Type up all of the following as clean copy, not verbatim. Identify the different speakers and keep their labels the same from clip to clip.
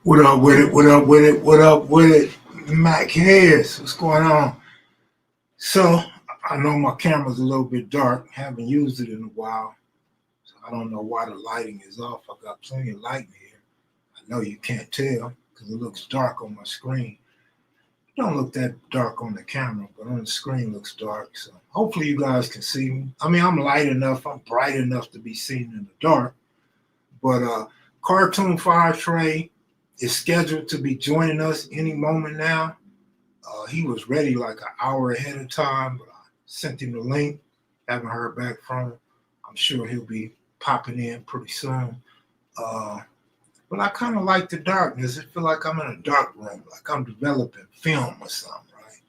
Speaker 1: What up with it? What up with it? What up with it? Mac Heads, what's going on? So, I know my camera's a little bit dark. Haven't used it in a while. So I don't know why the lighting is off. I got plenty of light in here. I know you can't tell because it looks dark on my screen. It don't look that dark on the camera, but on the screen it looks dark. So hopefully you guys can see me. I mean, I'm light enough. I'm bright enough to be seen in the dark. But Cartoon Fire Trey is scheduled to be joining us any moment now. He was ready like an hour ahead of time, but I sent him the link. Haven't heard back from him. I'm sure he'll be popping in pretty soon. Uh, but I kind of like the darkness. I feel like I'm in a dark room, like I'm developing film or something, right?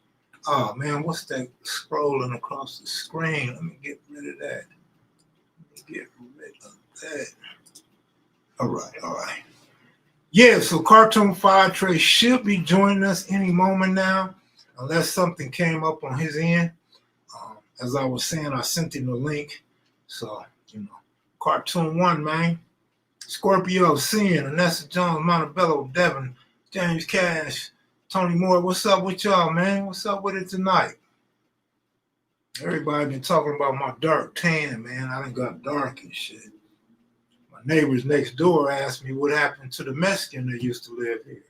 Speaker 1: Oh man, what's that scrolling across the screen? Let me get rid of that. Let me get rid of that. All right. Yeah, so Cartoon Fire Trey should be joining us any moment now, unless something came up on his end. As I was saying, I sent him the link. So, Cartoon One, man. Scorpio, Sin, Anessa Jones, Montebello, Devin, James Cash, Tony Moore. What's up with y'all, man? What's up with it tonight? Everybody been talking about my dark tan, man. I done got dark and shit. My neighbors next door asked me what happened to the Mexican that used to live here.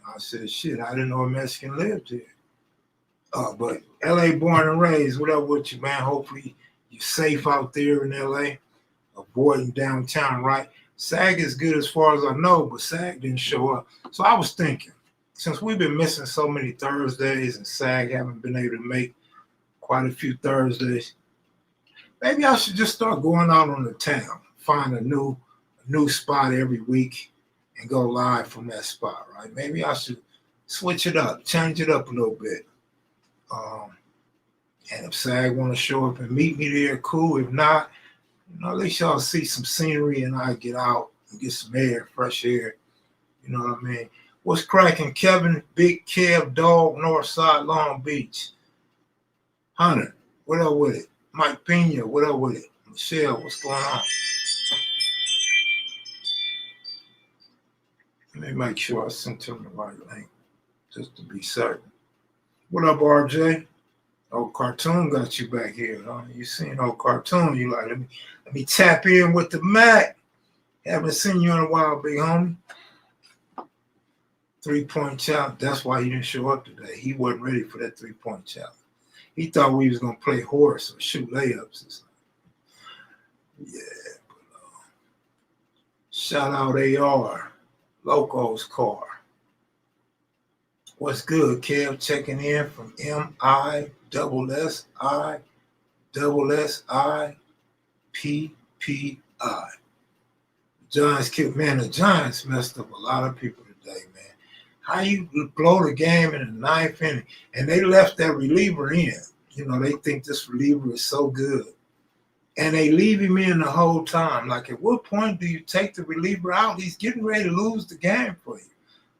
Speaker 1: I said, shit, I didn't know a Mexican lived here. But LA born and raised, what up with you, man? Hopefully you're safe out there in LA, avoiding downtown, right? SAG is good as far as I know, but SAG didn't show up. So I was thinking, since we've been missing so many Thursdays and SAG haven't been able to make quite a few Thursdays, maybe I should just start going out on the town, find a new spot every week and go live from that spot, right? Maybe I should switch it up, change it up a little bit. And if SAG want to show up and meet me there, cool. If not, at least y'all see some scenery and I get out and get some air, fresh air. You know what I mean? What's cracking, Kevin? Big Kev, Dog, Northside, Long Beach. Hunter, what up with it? Mike Pena, what up with it? Michelle, what's going on? Let me make sure I sent him the right link, just to be certain. What up, RJ? Old Cartoon got you back here, huh? You seen old Cartoon, you like, let me tap in with the Mac. Haven't seen you in a while, big homie. 3-point challenge. That's why he didn't show up today. He wasn't ready for that 3-point challenge. He thought we was gonna play horse or shoot layups or something. Yeah, but shout out AR, Loco's car. What's good, Kev? Checking in from MISSISSIPPI. Giants killed, man. The Giants messed up a lot of people today, man. How you blow the game in the ninth inning, and they left that reliever in. They think this reliever is so good, and they leave him in the whole time. Like, at what point do you take the reliever out? He's getting ready to lose the game for you.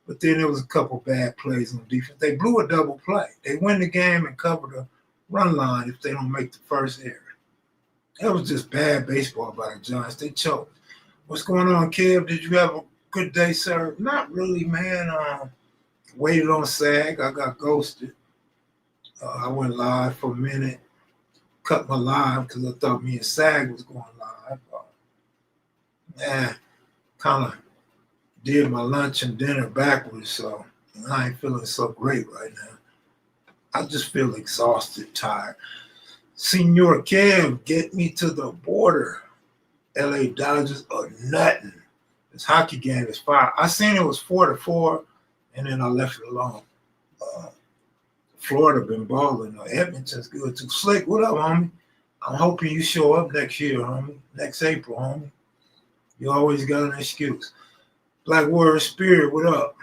Speaker 1: But then there was a couple bad plays on defense. They blew a double play. They win the game and cover the run line if they don't make the first error. That was just bad baseball by the Giants. They choked. What's going on, Kev? Did you have a good day, sir? Not really, man. Waited on SAG. I got ghosted. I went live for a minute. Cut my live because I thought me and SAG was going live. Kind of did my lunch and dinner backwards, so I ain't feeling so great right now. I just feel exhausted, tired. Senor Kev, get me to the border. LA Dodgers are nothing. This hockey game is fire. I seen it was 4-4, and then I left it alone. Florida been balling. Edmonton's good too. Slick, what up, homie? I'm hoping you show up next year, homie. Next April, homie. You always got an excuse. Black Warrior Spirit, what up?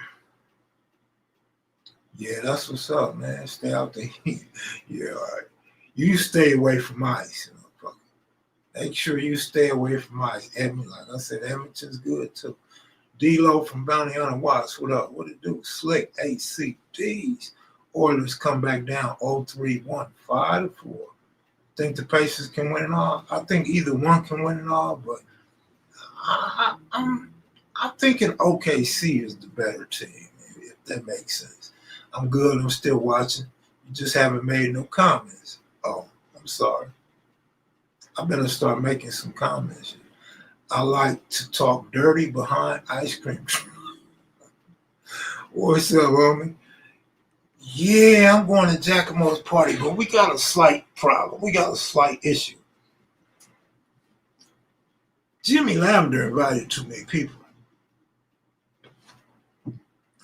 Speaker 1: Yeah, that's what's up, man. Stay out the heat. Yeah, all right. You stay away from ice. Make sure you stay away from ice. Edmonton, like I said, Edmonton's good too. D-Lo from Bounty Hunter Watts, what up? What it do? Slick, ACDs. Oilers come back down 0-3-1, 5-4. Think the Pacers can win it all? I think either one can win it all, but I I'm thinking OKC is the better team, if that makes sense. I'm good. I'm still watching. You just haven't made no comments. Oh, I'm sorry. I better start making some comments. I like to talk dirty behind ice cream. What's up, homie? Yeah, I'm going to Giacomo's party, but we got a slight problem. We got a slight issue. Jimmy Lavender invited too many people.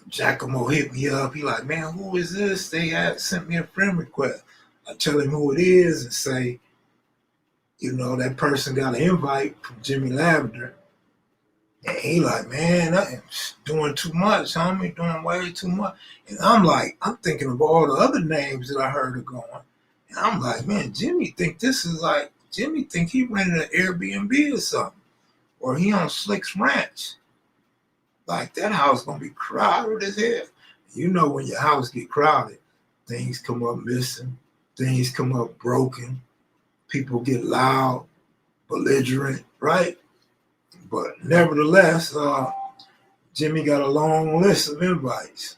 Speaker 1: Giacomo hit me up. He like, man, who is this? They had sent me a friend request. I tell him who it is and say, that person got an invite from Jimmy Lavender. And he like, man, that's doing too much, homie, doing way too much. And I'm like, I'm thinking of all the other names that I heard are going. And I'm like, man, Jimmy think he rented an Airbnb or something. Or he on Slick's Ranch. Like, that house gonna be crowded as hell. When your house get crowded, things come up missing, things come up broken, people get loud, belligerent, right? But nevertheless, Jimmy got a long list of invites.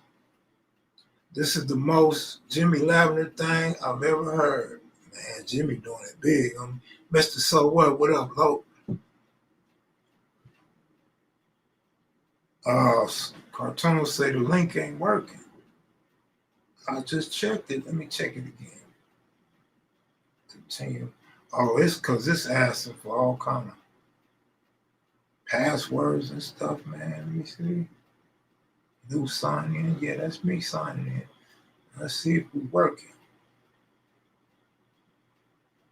Speaker 1: This is the most Jimmy Lavender thing I've ever heard. Man, Jimmy doing it big. Mr. So what up, Lo? Cartoons say the link ain't working. I just checked it. Let me check it again. Continue. Oh, it's because it's asking for all kind of passwords and stuff, man. Let me see. New sign in. Yeah, that's me signing in. Let's see if we're working.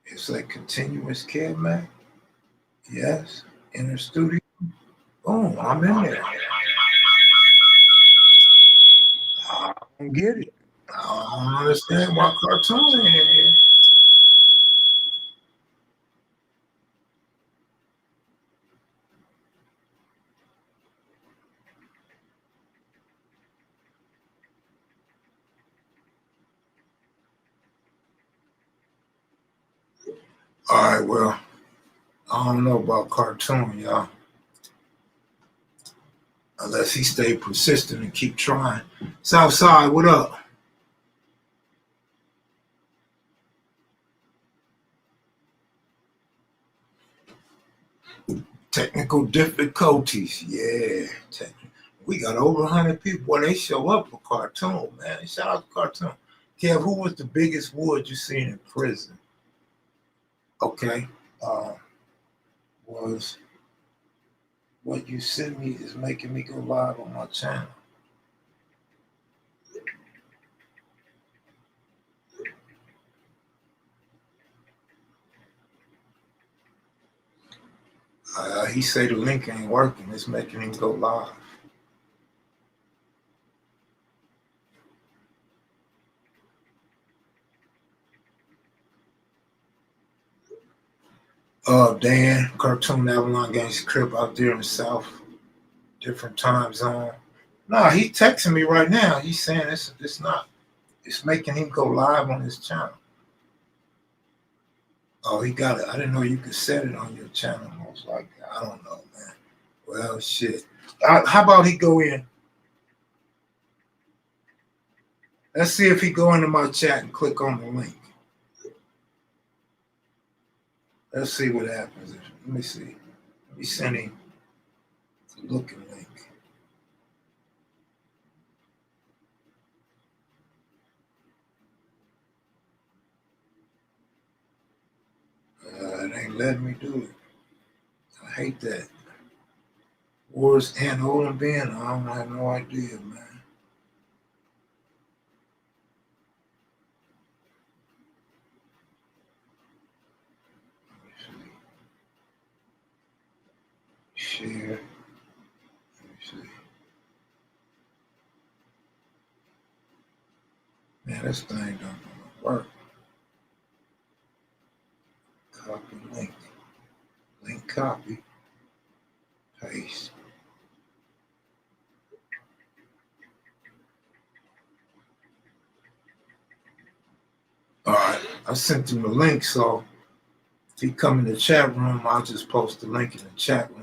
Speaker 1: It's like continuous care, man. Yes. Inner studio. Boom, I'm in there. I don't get it. I don't understand why Cartoon ain't in here. All right, well, I don't know about Cartoon, y'all. Unless he stay persistent and keep trying. Southside, what up? Technical difficulties. Yeah. We got over 100 people. Boy, they show up for Cartoon, man. Shout out to Cartoon. Kev, who was the biggest wood you seen in prison? Okay. Was what you sent me is making me go live on my channel. He say the link ain't working. It's making him go live. Dan, Cartoon Avalon against Crip out there in the South, different time zone. Nah, he texting me right now. He's saying it's not. It's making him go live on his channel. Oh, he got it. I didn't know you could set it on your channel. Most likely. I don't know, man. Well, shit. How about he go in? Let's see if he go into my chat and click on the link. Let's see what happens. Let me see. Let me send him the looking link. It ain't letting me do it. I hate that. Wars and Olin Ben, I have no idea, man. Share. Let me see. Man, this thing don't work. Copy link. Link copy. Paste. All right, I sent him the link, so if he come in the chat room, I'll just post the link in the chat room.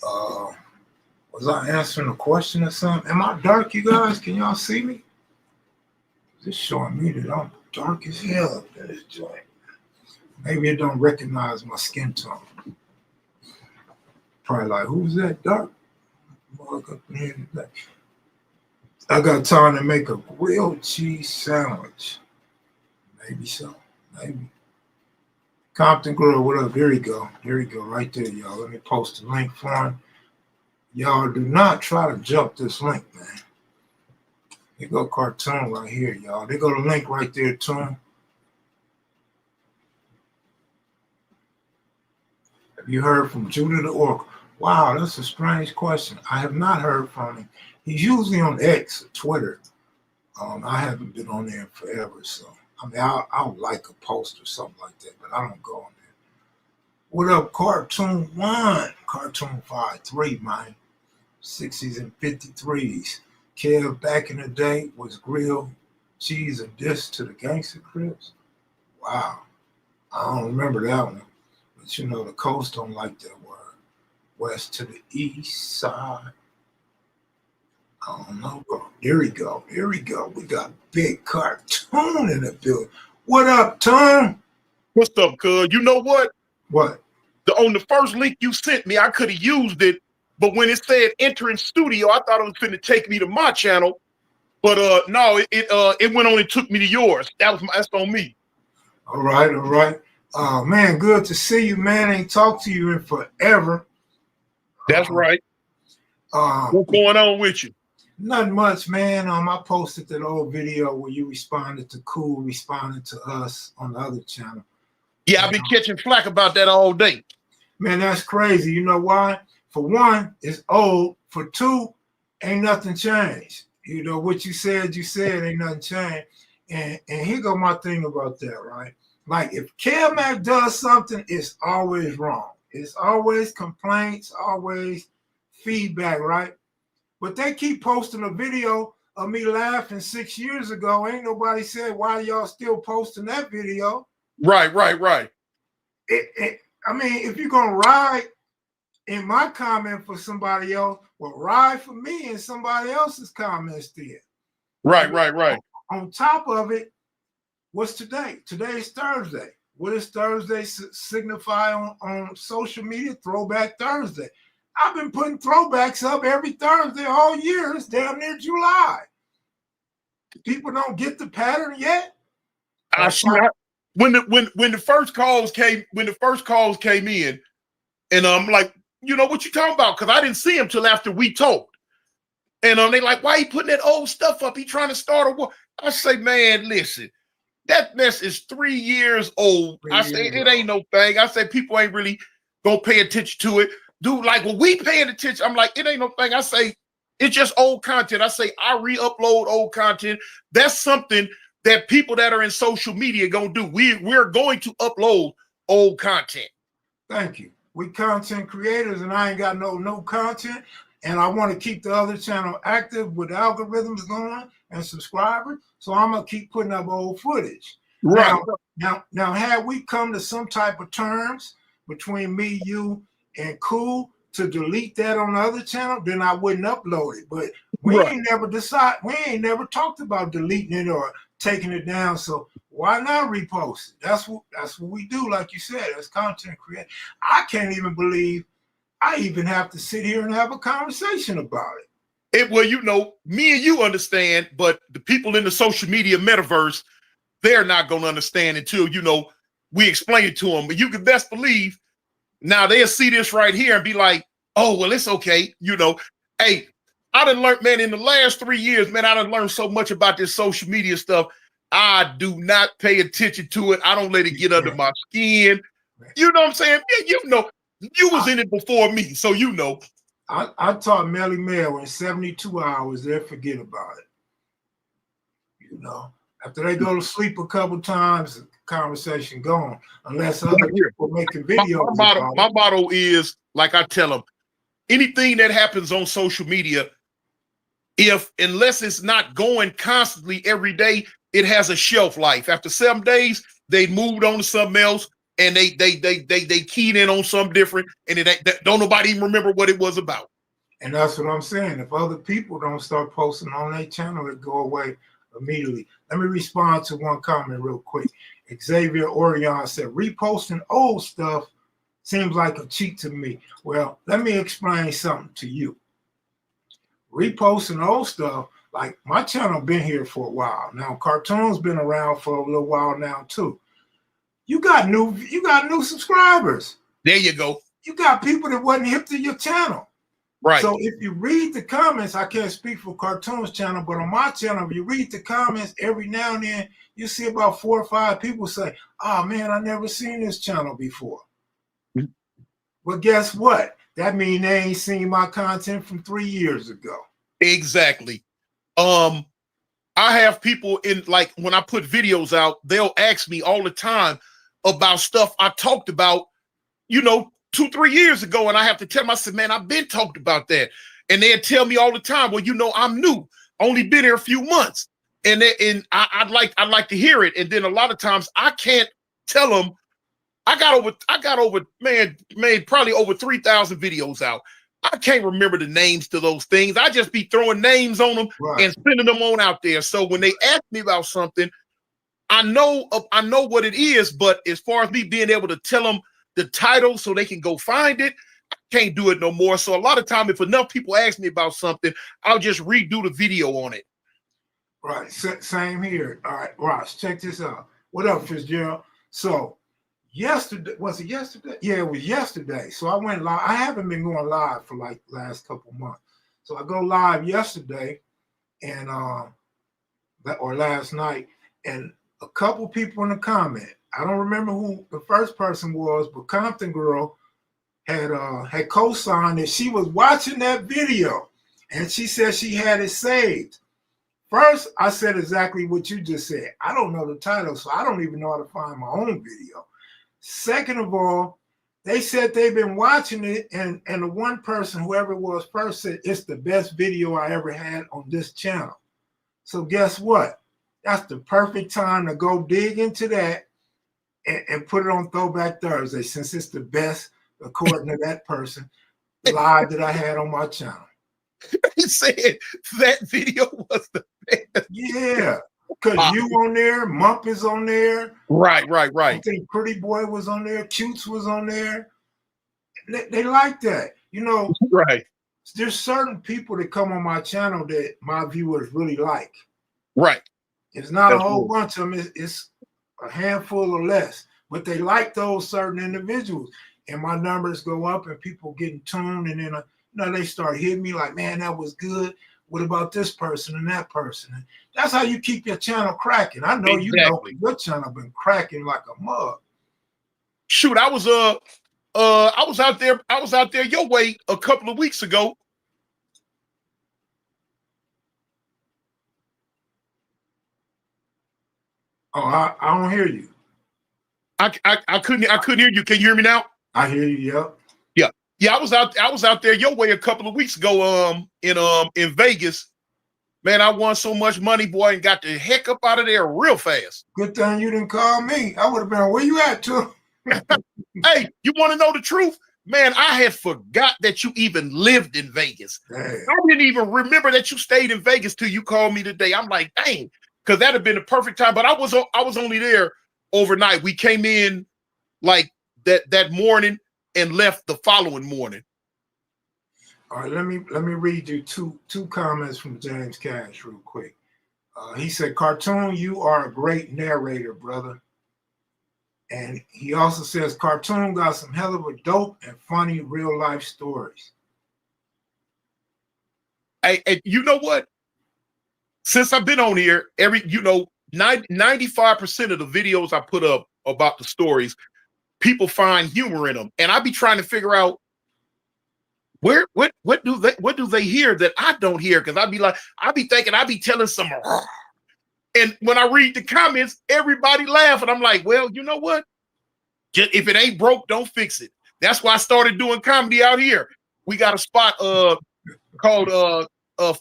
Speaker 1: Well, Was I answering a question or something? Am I dark, you guys? Can y'all see me? This showing me that I'm dark as hell up in this joint. Maybe it don't recognize my skin tone. Probably like, who's that dark? I got time to make a grilled cheese sandwich. Maybe so. Maybe. Compton Grill, what up? Here we go. Here we go, right there, y'all. Let me post the link for him. Y'all do not try to jump this link, man. There go cartoon right here, y'all. There go the link right there, to him. Have you heard from Judah the Oracle? Wow, that's a strange question. I have not heard from him. He's usually on X or Twitter. I haven't been on there forever, so I mean, I'll like a post or something like that, but I don't go on there. What up, Cartoon 1? Cartoon 5-3, man. 60s and 53s. Kev back in the day was grilled cheese and dish to the gangster Crips. Wow. I don't remember that one. But you know, the coast don't like that word. West to the east side. I don't know, bro. Here we go. Here we go. We got Big Cartoon in the building. What up, Tom?
Speaker 2: What's up, cuz? You know what?
Speaker 1: What?
Speaker 2: On the first link you sent me, I could have used it, but when it said enter in studio, I thought it was going to take me to my channel. But no, it went on and took me to yours. That's on me.
Speaker 1: All right, all right. Man, good to see you, man. Ain't talked to you in forever.
Speaker 2: That's right. What's going on with you?
Speaker 1: Nothing much, man. I posted that old video where you responded to Cool, responded to us on the other channel.
Speaker 2: Yeah, I've been catching flack about that all day.
Speaker 1: Man, that's crazy. You know why? For one, it's old. For two, ain't nothing changed. You know, what you said, ain't nothing changed. And here go my thing about that, right? Like, if KMVLS does something, it's always wrong. It's always complaints, always feedback, right? But they keep posting a video of me laughing 6 years ago. Ain't nobody said, why y'all still posting that video?
Speaker 2: Right.
Speaker 1: I mean, if you're going to ride in my comment for somebody else, well, ride for me in somebody else's comments then.
Speaker 2: Right.
Speaker 1: On top of it, what's today? Today is Thursday. What does Thursday signify on social media? Throwback Thursday. I've been putting throwbacks up every Thursday all year. It's damn near July. People don't get the pattern yet.
Speaker 2: When the first calls came in, and I'm like, you know what you talking about? Because I didn't see him till after we talked. And they like, why he putting that old stuff up? He trying to start a war. I say, man, listen, that mess is 3 years old. I say it ain't no thing. I say people ain't really gonna pay attention to it. Dude, like, when we paying attention, I'm like, it ain't no thing. I say, it's just old content. I say, I re-upload old content. That's something that people that are in social media gonna do. We're going to upload old content.
Speaker 1: Thank you. We content creators, and I ain't got no content, and I want to keep the other channel active with algorithms going and subscribers. So I'm gonna keep putting up old footage.
Speaker 2: Right.
Speaker 1: Now, had we come to some type of terms between me, you, and Cool to delete that on the other channel, then I wouldn't upload it. But we ain't never talked about deleting it or taking it down. So why not repost it? That's what we do, like you said, as content creators. I can't even believe I even have to sit here and have a conversation about it.
Speaker 2: Well, you know, me and you understand, but the people in the social media metaverse, they're not going to understand until, you know, we explain it to them. But you can best believe now they'll see this right here and be like, oh, well, it's okay. You know, hey, I done learned, man, in the last 3 years, man, I done learned so much about this social media stuff. I do not pay attention to it. I don't let it get under my skin. You know what I'm saying? You know, you was in it before me, so you know.
Speaker 1: I taught Melly Mel in 72 hours, they'll forget about it. You know, after they go to sleep a couple times, the conversation gone. Unless other people making videos.
Speaker 2: My motto is, like I tell them, anything that happens on social media, unless it's not going constantly every day, it has a shelf life. After 7 days, they moved on to something else, and they keyed in on something different, and don't nobody even remember what it was about.
Speaker 1: And that's what I'm saying. If other people don't start posting on their channel, it go away immediately. Let me respond to one comment real quick. Xavier Orion said, reposting old stuff seems like a cheat to me. Well, let me explain something to you. Reposting old stuff, like my channel been here for a while. Now, Cartoon's been around for a little while now too. You got new subscribers.
Speaker 2: There you go.
Speaker 1: You got people that wasn't hip to your channel.
Speaker 2: Right.
Speaker 1: So if you read the comments, I can't speak for Cartoon's channel, but on my channel, if you read the comments every now and then, you see about 4 or 5 people say, oh man, I never seen this channel before. Mm-hmm. But guess what? That means they ain't seen my content from 3 years ago.
Speaker 2: Exactly. I have people in, like, when I put videos out, they'll ask me all the time about stuff I talked about, 2-3 years ago, and I have to tell them, I said, man, I've been talked about that. And they'll tell me all the time, well, I'm new, only been here a few months. And I'd like to hear it. And then a lot of times I can't tell them. I got over, man, probably over 3,000 videos out. I can't remember the names to those things. I just be throwing names on them and sending them on out there. So when they ask me about something, I know what it is, but as far as me being able to tell them the title so they can go find it, I can't do it no more. So a lot of time, if enough people ask me about something, I'll just redo the video on it.
Speaker 1: Right. Same here. All right, Ross, check this out. What up, Fitzgerald? So yesterday, was it yesterday? Yeah, it was yesterday. So I went live. I haven't been going live for like last couple months. So I go live yesterday and or last night, and a couple people in the comment. I don't remember who the first person was, but Compton Girl had co-signed that she was watching that video, and she said she had it saved. First, I said exactly what you just said. I don't know the title, so I don't even know how to find my own video. Second of all, they said they've been watching it, and the one person, whoever it was first, said it's the best video I ever had on this channel. So guess what? That's the perfect time to go dig into that and put it on Throwback Thursday, since it's the best, according to that person, live that I had on my channel.
Speaker 2: He said that video was the best.
Speaker 1: Yeah, because you on there, Mump is on there.
Speaker 2: Right.
Speaker 1: I think Pretty Boy was on there, Cutes was on there. They like that.
Speaker 2: Right.
Speaker 1: There's certain people that come on my channel that my viewers really like.
Speaker 2: Right.
Speaker 1: It's not a whole bunch of them. It's a handful or less, but they like those certain individuals, and my numbers go up, and people get in tune, and then they start hitting me like, man, that was good. What about this person and that person? And that's how you keep your channel cracking. I know
Speaker 2: exactly.
Speaker 1: Your channel been cracking like a mug.
Speaker 2: Shoot, I was out there your way a couple of weeks ago.
Speaker 1: Oh, I don't hear you.
Speaker 2: I couldn't hear you. Can you hear me now?
Speaker 1: I hear you. Yep.
Speaker 2: Yeah. I was out there your way a couple of weeks ago. In Vegas, man. I won so much money, boy, and got the heck up out of there real fast.
Speaker 1: Good thing you didn't call me. I would have been. Where you at, too?
Speaker 2: Hey, you want to know the truth? Man, I had forgot that you even lived in Vegas.
Speaker 1: Damn.
Speaker 2: I didn't even remember that you stayed in Vegas till you called me today. I'm like, dang. Because that'd have been the perfect time, but I was only there overnight. We came in like that morning and left the following morning.
Speaker 1: All right, let me read you two comments from James Cash real quick. He said, "Cartoon, you are a great narrator, brother." And he also says, "Cartoon got some hell of a dope and funny real life stories."
Speaker 2: Hey, you know what? Since I've been on here, 95% of the videos I put up about the stories, people find humor in them, and I be trying to figure out what do they hear that I don't hear? Because I be thinking I be telling some, and when I read the comments, everybody laugh, and I'm like, well, you know what? Just, if it ain't broke, don't fix it. That's why I started doing comedy out here. We got a spot called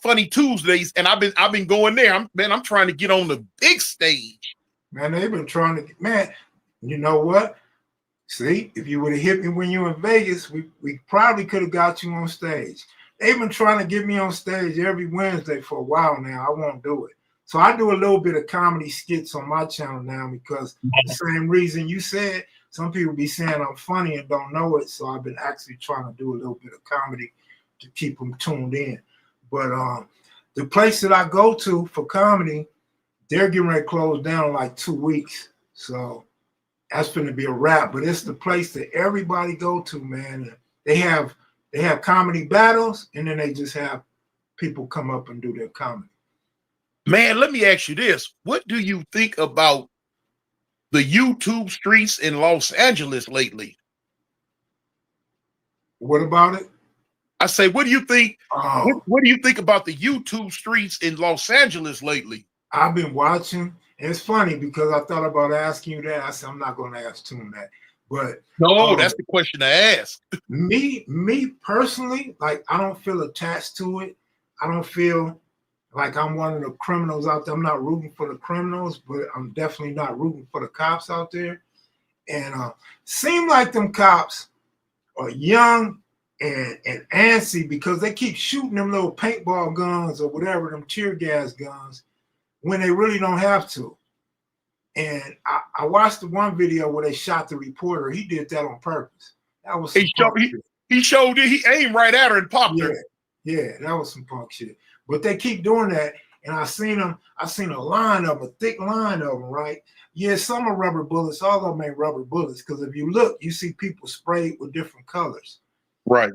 Speaker 2: Funny Tuesdays, and I've been going there. I'm trying to get on the big stage.
Speaker 1: Man, they've been trying to. Man, you know what? See, if you would have hit me when you were in Vegas, we probably could have got you on stage. they've been trying to get me on stage every Wednesday for a while now. I won't do it. So I do a little bit of comedy skits on my channel now because the same reason you said, some people be saying I'm funny and don't know it. So I've been actually trying to do a little bit of comedy to keep them tuned in. But the place that I go to for comedy, they're getting ready to close down in like 2 weeks. So that's going to be a wrap. But it's the place that everybody go to, man. They have comedy battles, and then they just have people come up and do their comedy.
Speaker 2: Man, let me ask you this. What do you think about the YouTube streets in Los Angeles lately?
Speaker 1: What about it?
Speaker 2: I say, what do you think?
Speaker 1: Oh.
Speaker 2: What do you think about the YouTube streets in Los Angeles lately?
Speaker 1: I've been watching. And it's funny because I thought about asking you that. I said, I'm not going to ask Toon that. But
Speaker 2: no, that's the question to ask.
Speaker 1: Me personally, like, I don't feel attached to it. I don't feel like I'm one of the criminals out there. I'm not rooting for the criminals, but I'm definitely not rooting for the cops out there. And seem like them cops are young and antsy because they keep shooting them little paintball guns or whatever, them tear gas guns, when they really don't have to. And I watched the one video where they shot the reporter. He did that on purpose. That was
Speaker 2: he showed it. He aimed right at her and popped her.
Speaker 1: Yeah, that was some punk shit. But they keep doing that, and I seen a line of them, a thick line of them, right? Yeah, some are rubber bullets. All of them ain't rubber bullets because if you look, you see people sprayed with different colors.
Speaker 2: Right.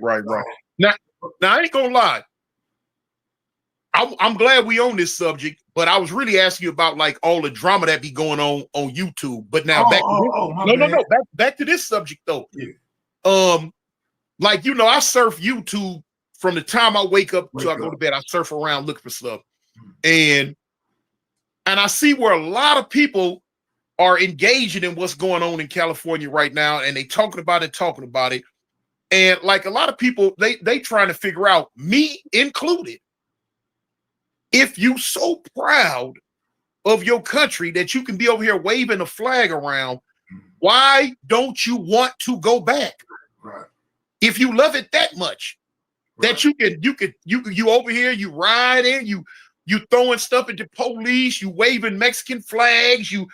Speaker 2: Now I ain't gonna lie. I'm glad we on this subject, but I was really asking you about like all the drama that be going on YouTube. But now back to this subject though.
Speaker 1: Yeah.
Speaker 2: Like, you know, I surf YouTube from the time I wake up till I go to bed. I surf around looking for stuff, and I see where a lot of people are engaging in what's going on in California right now, and they talking about it, and like a lot of people, they trying to figure out, me included, if you so proud of your country that you can be over here waving a flag around, why don't you want to go back?
Speaker 1: Right.
Speaker 2: If you love it that much, that you over here, you riding, you throwing stuff at the police, you waving Mexican flags, you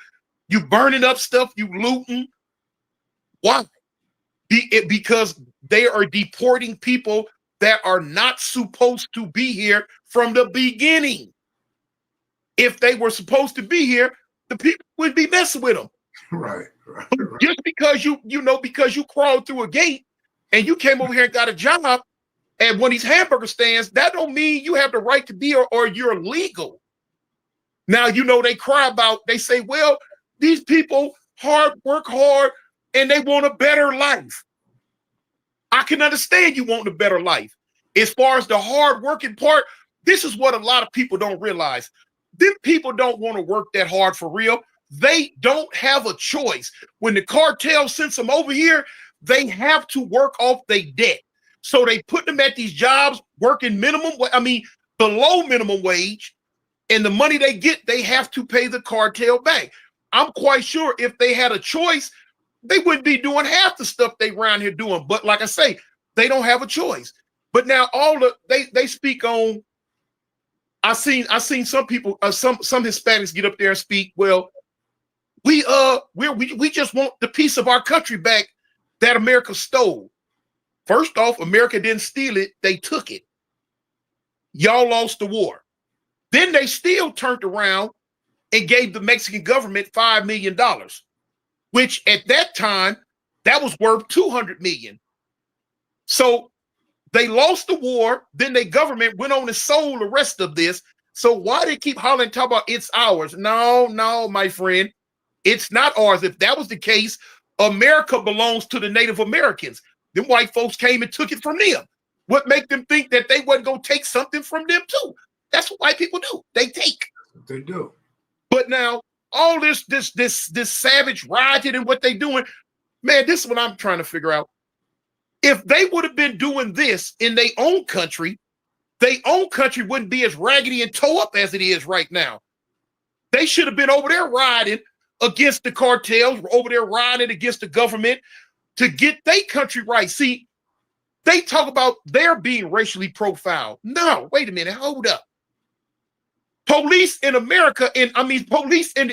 Speaker 2: burning up stuff, you looting. Why? Because they are deporting people that are not supposed to be here from the beginning. If they were supposed to be here, the people would be messing with them.
Speaker 1: Right.
Speaker 2: Just because because you crawled through a gate and you came over here and got a job at one of these hamburger stands, that don't mean you have the right to be or you're legal. Now, they say, well, these people work hard and they want a better life. I can understand you want a better life. As far as the hard working part, this is what a lot of people don't realize. Them people don't want to work that hard for real. They don't have a choice. When the cartel sends them over here, they have to work off their debt. So they put them at these jobs working below minimum wage, and the money they get, they have to pay the cartel back. I'm quite sure if they had a choice, they wouldn't be doing half the stuff they around here doing. But like I say, they don't have a choice. But now they speak on. I seen some people, some Hispanics get up there and speak. Well, we just want the piece of our country back that America stole. First off, America didn't steal it; they took it. Y'all lost the war. Then they still turned around and gave the Mexican government $5 million, which at that time that was worth $200 million. So they lost the war. Then the government went on and sold the rest of this. So why they keep hollering, talk about it's ours? No, my friend, it's not ours. If that was the case, America belongs to the Native Americans. Them white folks came and took it from them. What make them think that they wasn't gonna take something from them too? That's what white people do. They take.
Speaker 1: They do.
Speaker 2: But now all this savage rioting and what they doing, man, this is what I'm trying to figure out. If they would have been doing this in their own country wouldn't be as raggedy and toe up as it is right now. They should have been over there riding against the cartels, over there riding against the government to get their country right. See, They talk about they're being racially profiled. No, wait a minute, hold up. Police in America, police in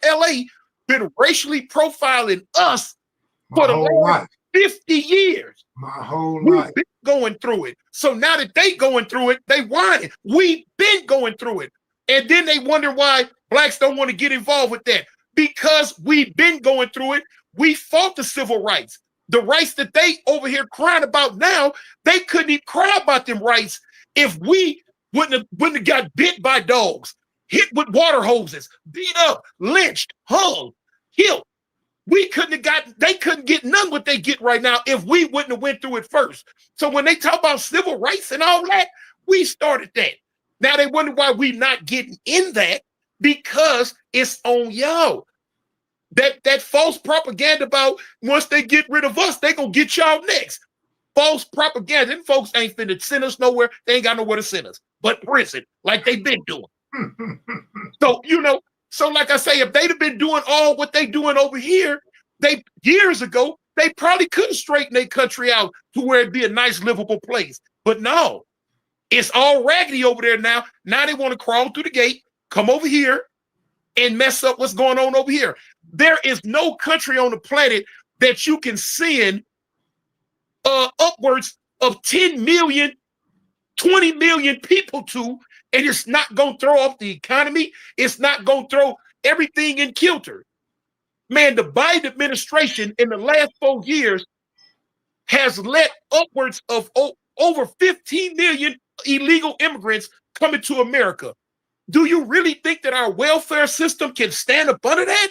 Speaker 2: LA been racially profiling us
Speaker 1: My
Speaker 2: for the
Speaker 1: whole
Speaker 2: last
Speaker 1: life.
Speaker 2: 50 years.
Speaker 1: My whole
Speaker 2: We've
Speaker 1: life.
Speaker 2: been going through it. So now that they going through it, they whining. We've been going through it. And then they wonder why blacks don't want to get involved with that. Because we've been going through it. We fought the civil rights. The rights that they over here crying about now, they couldn't even cry about them rights if we wouldn't have got bit by dogs, hit with water hoses, beat up, lynched, hung, killed. They couldn't get none what they get right now if we wouldn't have went through it first. So when they talk about civil rights and all that, we started that. Now they wonder why we not getting in that, because it's on y'all. That false propaganda about once they get rid of us, they gonna get y'all next. False propaganda. And folks ain't finna send us nowhere. They ain't got nowhere to send us but prison, like they've been doing. So like I say, if they'd have been doing all what they doing over here, years ago, they probably could have straightened their country out to where it'd be a nice, livable place. But no, it's all raggedy over there now. Now they want to crawl through the gate, come over here, and mess up what's going on over here. There is no country on the planet that you can send upwards of 10 million, 20 million people to, and it's not going to throw off the economy. It's not going to throw everything in kilter. Man, the Biden administration in the last 4 years has let upwards of over 15 million illegal immigrants come into America. Do you really think that our welfare system can stand up under that?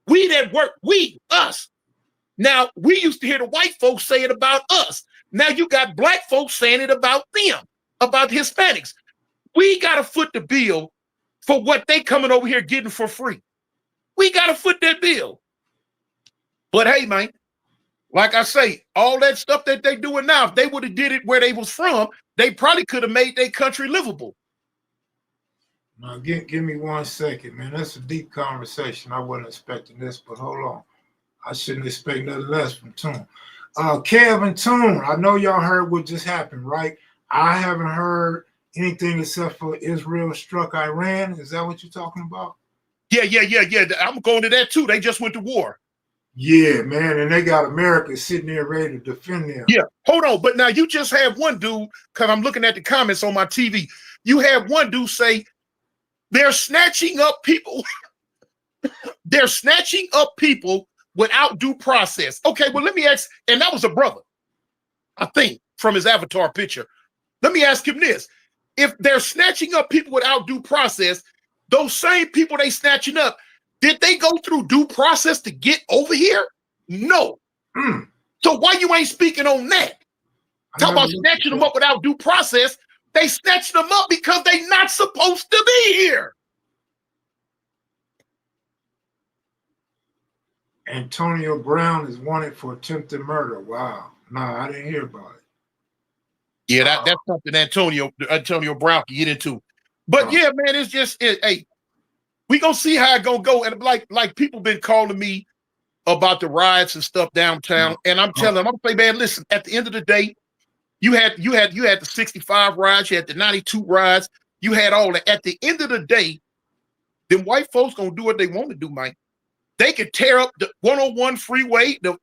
Speaker 2: We that work, us. Now, we used to hear the white folks say it about us. Now you got black folks saying it about them, about Hispanics. We got to foot the bill for what they coming over here getting for free. We got to foot that bill. But hey, man, like I say, all that stuff that they doing now, if they would have did it where they was from, they probably could have made their country livable.
Speaker 1: Now, give me 1 second, man. That's a deep conversation. I wasn't expecting this, but hold on. I shouldn't expect nothing less from Toon. Kev and Toon, I know y'all heard what just happened, right? I haven't heard anything except for Israel struck Iran. Is that what you're talking about?
Speaker 2: Yeah. I'm going to that too. They just went to war.
Speaker 1: Yeah, man, and they got America sitting there ready to defend them.
Speaker 2: Yeah, hold on. But now you just have one dude, because I'm looking at the comments on my TV. You have one dude say, they're snatching up people. They're snatching up people without due process. Okay, well, let me ask, and that was a brother, I think, from his avatar picture. Let me ask him this. If they're snatching up people without due process, those same people they snatching up, did they go through due process to get over here? No. So why you ain't speaking on that? Talk about snatching them up without due process. They snatched them up because they not supposed to be here.
Speaker 1: Antonio Brown is wanted for attempted murder. Wow. No, I didn't hear about it.
Speaker 2: Yeah, that's something Antonio Brown can get into. But yeah, man, it's just, hey, we gonna see how it gonna go. And like people been calling me about the riots and stuff downtown, and I'm telling them, I'm gonna say, man, listen. At the end of the day, you had the 65 riots, you had the 92 riots, you had all that. At the end of the day, them white folks gonna do what they want to do, Mike. They could tear up the 101 freeway, the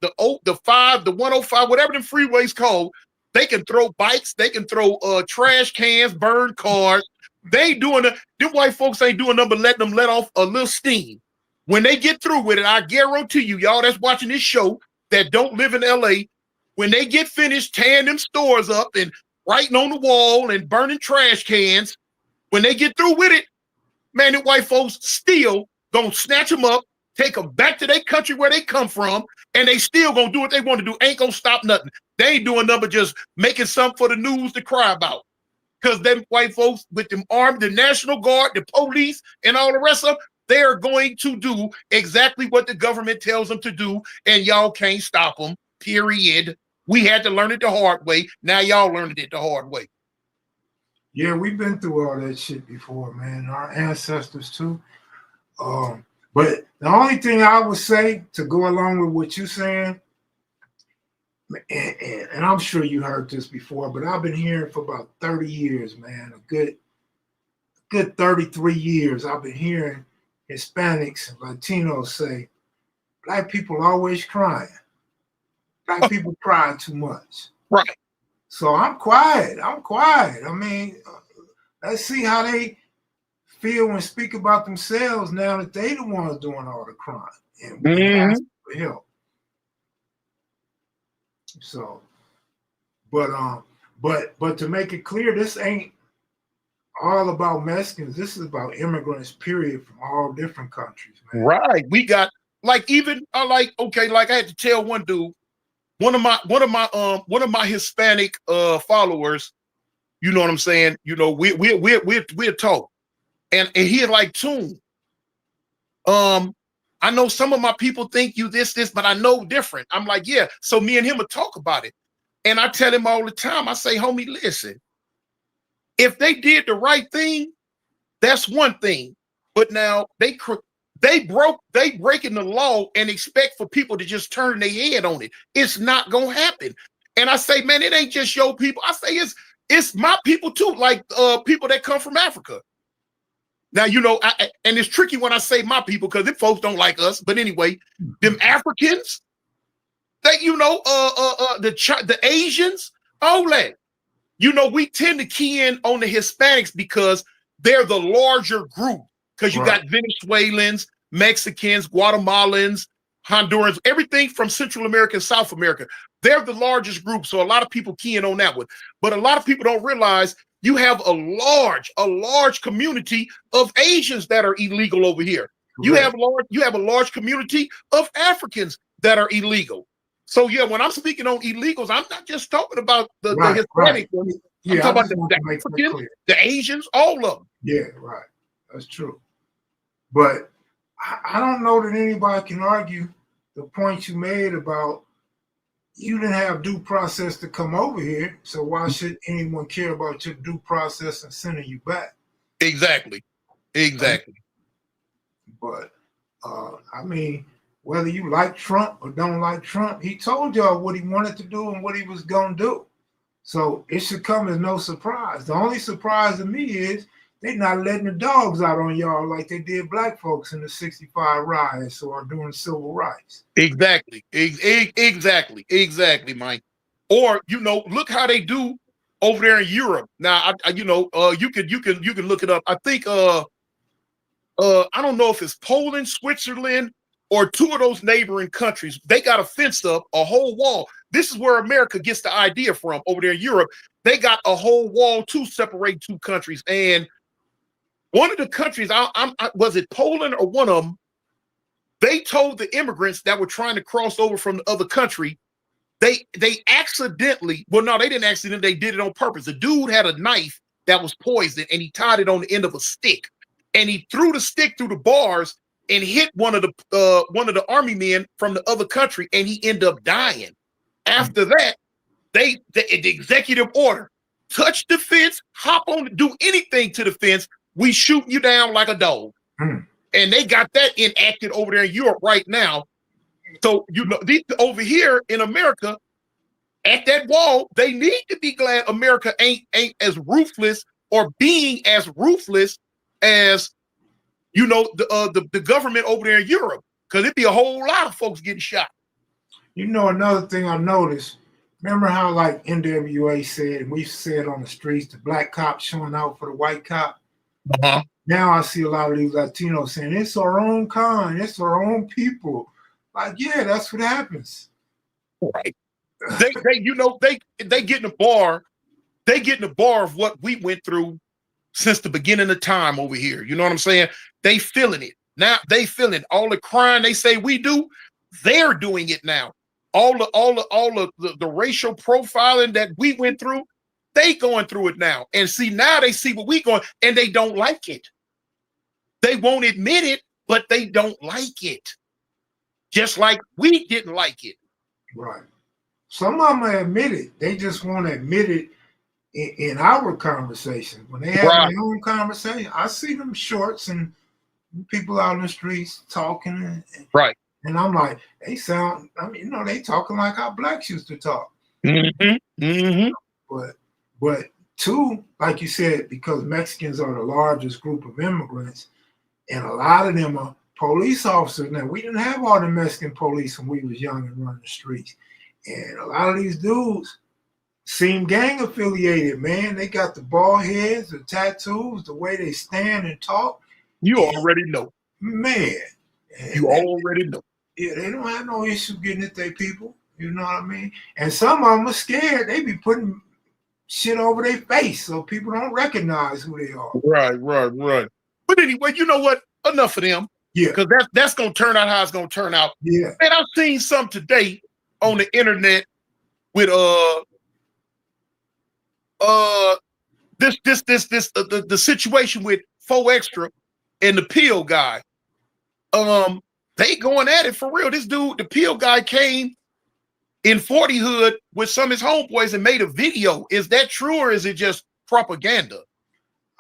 Speaker 2: 5, the 105, whatever them freeways called. They can throw bikes, they can throw trash cans, burn cars. They doing them white folks ain't doing nothing but letting them let off a little steam. When they get through with it, I guarantee you, y'all that's watching this show that don't live in LA, when they get finished tearing them stores up and writing on the wall and burning trash cans, when they get through with it, man, the white folks still gonna snatch them up, take them back to their country where they come from, and they still gonna do what they want to do. Ain't gonna stop nothing. They ain't doing nothing but just making something for the news to cry about. Because them white folks with them armed, the National Guard, the police, and all the rest of them, they are going to do exactly what the government tells them to do, and y'all can't stop them, period. We had to learn it the hard way. Now y'all learned it the hard way.
Speaker 1: Yeah, we've been through all that shit before, man. Our ancestors too. But the only thing I would say to go along with what you're saying, and I'm sure you heard this before, but I've been hearing for about 30 years, man, a good 33 years, I've been hearing Hispanics and Latinos say, black people always crying. Black people crying too much.
Speaker 2: Right.
Speaker 1: So I'm quiet. I mean, let's see how they feel and speak about themselves now that they the ones doing all the crime and ask for help. So, but to make it clear, this ain't all about Mexicans. This is about immigrants, period, from all different countries, man.
Speaker 2: Right. We got like even like okay, like I had to tell one dude, one of my Hispanic followers, you know what I'm saying? You know, we're Toght. And he had like Tune. I know some of my people think you this, but I know different. I'm like, yeah. So me and him would talk about it. And I tell him all the time, I say, homie, listen, if they did the right thing, that's one thing. But now they breaking the law and expect for people to just turn their head on it. It's not gonna happen. And I say, man, it ain't just your people. I say it's my people too, like people that come from Africa. Now, you know, and it's tricky when I say my people because them folks don't like us. But anyway, them Africans, that you know, the Asians, all that. You know, we tend to key in on the Hispanics because they're the larger group. Because you got Venezuelans, Mexicans, Guatemalans, Hondurans, everything from Central America and South America. They're the largest group. So a lot of people key in on that one. But a lot of people don't realize you have a large community of Asians that are illegal over here. You have a large community of Africans that are illegal. So yeah, when I'm speaking on illegals, I'm not just talking about the Hispanic ones. I'm talking about the Africans, the Asians, all of them.
Speaker 1: Yeah, right. That's true. But I don't know that anybody can argue the point you made about you didn't have due process to come over here, so why should anyone care about your due process and sending you back?
Speaker 2: Exactly.
Speaker 1: But I mean, whether you like Trump or don't like Trump, he told y'all what he wanted to do and what he was gonna do. So it should come as no surprise. The only surprise to me is they're not letting the dogs out on y'all like they did black folks in the 65 riots or during civil rights.
Speaker 2: Exactly, Mike. Or, you know, look how they do over there in Europe. Now, you know, you can look it up. I think, I don't know if it's Poland, Switzerland, or two of those neighboring countries. They got a fence up, a whole wall. This is where America gets the idea from over there in Europe. They got a whole wall to separate two countries. And one of the countries, was it Poland or one of them? They told the immigrants that were trying to cross over from the other country, they accidentally, well, no, they didn't accidentally, they did it on purpose. The dude had a knife that was poisoned and he tied it on the end of a stick. And he threw the stick through the bars and hit one of the army men from the other country, and he ended up dying. After that, the executive order, touch the fence, hop on, do anything to the fence, we shooting you down like a dog. And they got that enacted over there in Europe right now. So, you know, over here in America, at that wall, they need to be glad America ain't as ruthless or being as ruthless as, you know, the government over there in Europe, because it'd be a whole lot of folks getting shot.
Speaker 1: You know, another thing I noticed, remember how like NWA said, and we said on the streets, the black cop showing out for the white cop? Now I see a lot of these Latinos saying, it's our own kind, it's our own people. Like, yeah, that's what happens.
Speaker 2: Right. They you know, they get in the bar, of what we went through since the beginning of time over here. You know what I'm saying? They feeling it. Now they feeling all the crime they say we do, they're doing it now. All the racial profiling that we went through, they going through it now. And see, now they see what we going, and they don't like it. They won't admit it, but they don't like it. Just like we didn't like it.
Speaker 1: Right. Some of them admit it. They just won't admit it in our conversation. When they have their own conversation, I see them shorts and people out in the streets talking. And And I'm like, they sound, I mean, they talking like how blacks used to talk.
Speaker 2: Mm-hmm. Mm-hmm.
Speaker 1: But two, like you said, because Mexicans are the largest group of immigrants, and a lot of them are police officers. Now, we didn't have all the Mexican police when we was young and running the streets. And a lot of these dudes seem gang affiliated, man. They got the bald heads, the tattoos, the way they stand and talk.
Speaker 2: You already know.
Speaker 1: Man.
Speaker 2: You already know.
Speaker 1: Yeah, they don't have no issue getting at their people. You know what I mean? And some of them are scared. They be putting shit over their face so people don't recognize who they are.
Speaker 2: Right. But anyway, you know what? Enough of them.
Speaker 1: Yeah.
Speaker 2: Because that's going to turn out how it's going to turn out.
Speaker 1: Yeah.
Speaker 2: And I've seen some today on the internet with the situation with 4 Extra and the Pill guy. They going at it for real. This dude, the Pill guy, came in 40 Hood with some of his homeboys and made a video. Is that true or is it just propaganda?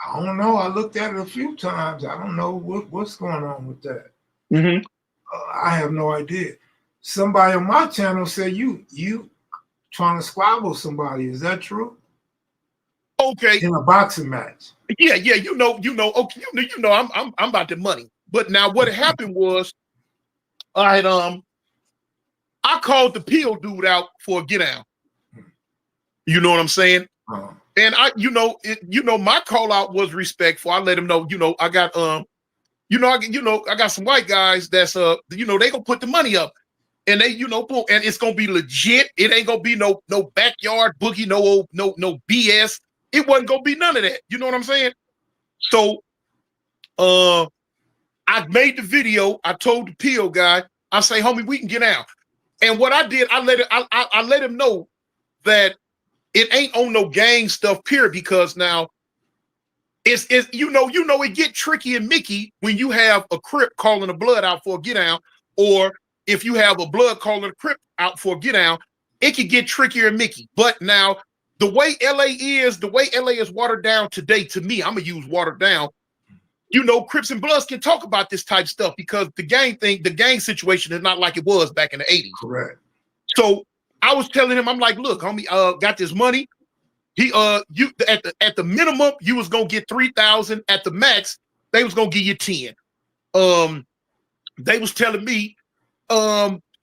Speaker 1: I don't know. I looked at it a few times. I don't know what's going on with that.
Speaker 2: Mm-hmm.
Speaker 1: I have no idea. Somebody on my channel said you trying to squabble somebody. Is that true?
Speaker 2: Okay.
Speaker 1: In a boxing match.
Speaker 2: Yeah. You know. Okay. You know. I'm about the money. But now what happened was, I called the Pill dude out for a get down. You know what I'm saying?
Speaker 1: Uh-huh.
Speaker 2: And my call out was respectful. I let him know, I got I got some white guys that's they gonna put the money up, and they boom, and it's gonna be legit. It ain't gonna be no backyard boogie, no BS. It wasn't gonna be none of that. You know what I'm saying? So I made the video. I told the Pill guy, I say, homie, we can get out. And what I did, I let him know that it ain't on no gang stuff, period, because now it's it get tricky and Mickey when you have a Crip calling a blood out for a get down, or if you have a blood calling a Crip out for a get down, it can get trickier and Mickey. But now the way LA is watered down today, to me, I'm gonna use watered down. Crips and Bloods can talk about this type of stuff because the gang situation is not like it was back in the 80s.
Speaker 1: Correct.
Speaker 2: So I was telling him, I'm like, look, homie, got this money. He you at the minimum, you was gonna get 3,000. At the max, they was gonna give you 10. They was telling me,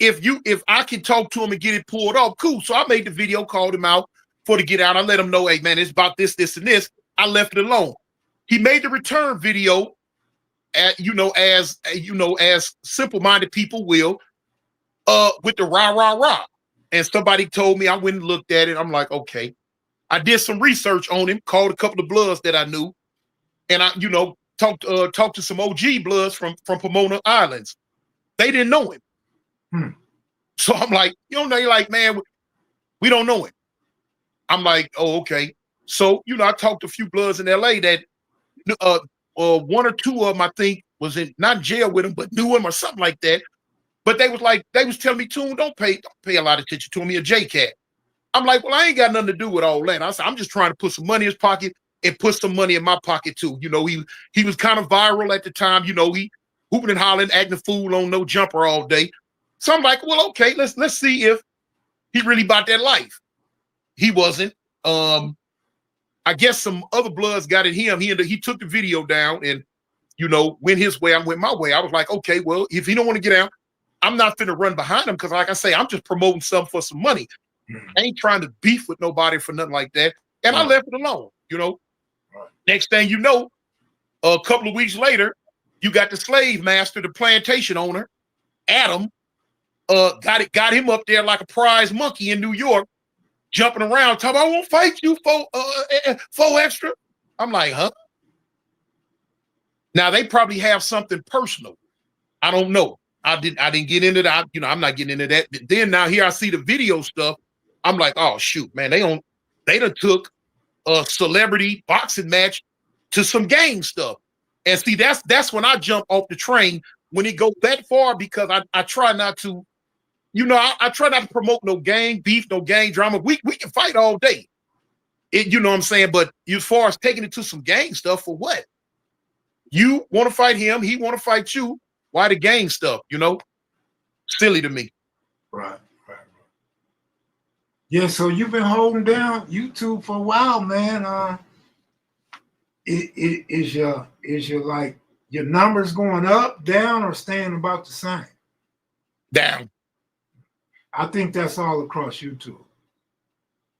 Speaker 2: if I can talk to him and get it pulled off, cool. So I made the video, called him out for the get out. I let him know, hey man, it's about this, and this. I left it alone. He made the return video, as simple-minded people will, with the rah. And somebody told me, I went and looked at it. I'm like, okay. I did some research on him, called a couple of Bloods that I knew, and I, talked to some OG Bloods from Pomona Islands. They didn't know him. So I'm like, they're like, man, we don't know him. I'm like, oh, okay. So, I talked to a few Bloods in LA that one or two of them, I think, was not in jail with him, but knew him or something like that. But they was telling me, Toon, don't pay a lot of attention to him. He a J-Cat. I'm like, well, I ain't got nothing to do with all that. I said, I'm just trying to put some money in his pocket and put some money in my pocket too. He was kind of viral at the time. He hooping and hollering, acting a fool on no jumper all day. So I'm like, well, okay, let's see if he really about that life. He wasn't. I guess some other Bloods got at him. He took the video down and, went his way. I went my way. I was like, okay, well, if he don't want to get out, I'm not finna run behind him because, like I say, I'm just promoting something for some money. I ain't trying to beef with nobody for nothing like that. And I left it alone, Next thing you know, a couple of weeks later, you got the slave master, the plantation owner, Adam, got him up there like a prize monkey in New York, jumping around, talking, I won't fight you for extra. I'm like, huh? Now they probably have something personal. I don't know. I didn't get into that. I'm not getting into that. Then now here I see the video stuff. I'm like, oh shoot, man, they done took a celebrity boxing match to some gang stuff. And see, that's when I jump off the train when it goes that far, because I try not to, I try not to promote no gang beef, no gang drama. We can fight all day. You know what I'm saying? But as far as taking it to some gang stuff, for what? You want to fight him, he want to fight you. Why the gang stuff, silly to me.
Speaker 1: Right. Yeah, so you've been holding down YouTube for a while, man. Is your like your numbers going up, down, or staying about the same?
Speaker 2: Down.
Speaker 1: I think that's all across YouTube.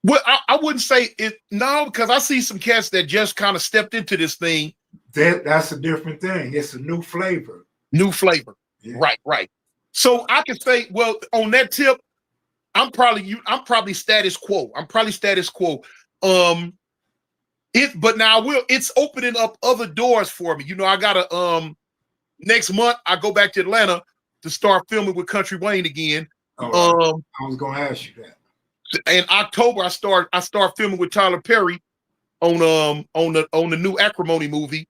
Speaker 2: Well, I wouldn't say it no, because I see some cats that just kind of stepped into this thing.
Speaker 1: That's a different thing. It's a new flavor.
Speaker 2: New flavor. Yeah. Right. So I can say, well, on that tip, I'm probably status quo. But now it's opening up other doors for me. You know, I gotta next month I go back to Atlanta to start filming with Country Wayne again.
Speaker 1: I was gonna ask you that.
Speaker 2: In October, I start filming with Tyler Perry on the new Acrimony movie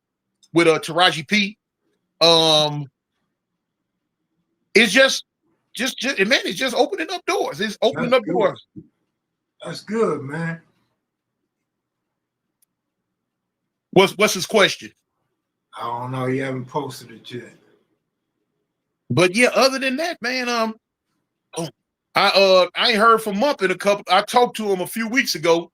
Speaker 2: with Taraji P. It's just man, it's just opening up doors. It's opening up doors.
Speaker 1: That's good, man.
Speaker 2: What's his question?
Speaker 1: I don't know. You haven't posted it yet.
Speaker 2: But yeah, other than that, man, I ain't heard from Mump in a couple. I talked to him a few weeks ago.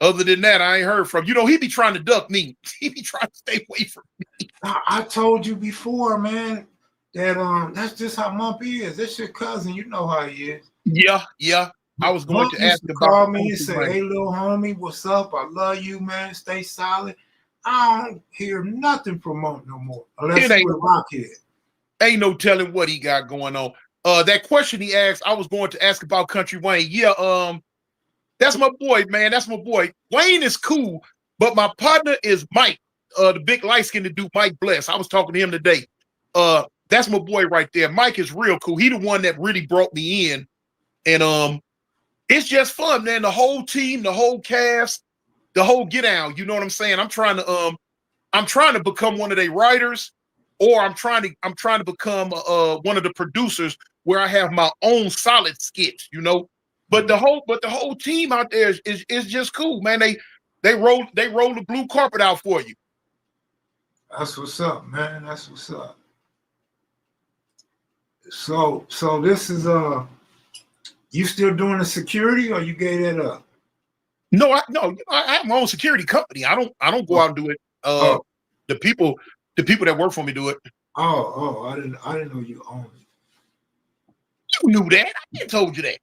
Speaker 2: Other than that, I ain't heard from. You know, he be trying to duck me. He be trying to stay away from me.
Speaker 1: I told you before, man, that that's just how Mump is. That's your cousin. You know how he is.
Speaker 2: Yeah. I was going to ask about.
Speaker 1: Call me and say, "Hey, little homie, what's up? I love you, man. Stay solid." I don't hear nothing from Mump no more, unless he's a rockhead.
Speaker 2: Ain't no telling what he got going on. That question he asked, I was going to ask about Country Wayne. Yeah, that's my boy, man. That's my boy. Wayne is cool, but my partner is Mike, the big light-skinned dude, Mike Bless. I was talking to him today. That's my boy right there. Mike is real cool. He the one that really brought me in. And it's just fun, man. The whole team, the whole cast, the whole get out. You know what I'm saying? I'm trying to become one of their writers, or I'm trying to become one of the producers where I have my own solid skits, you know. But the whole team out there is just cool, man. They roll the blue carpet out for you.
Speaker 1: That's what's up, man. That's what's up. So this is you still doing the security, or you gave that up?
Speaker 2: No, I have my own security company. I don't go out and do it. The people that work for me do it.
Speaker 1: I didn't know you owned it.
Speaker 2: You knew that. I didn't told you that.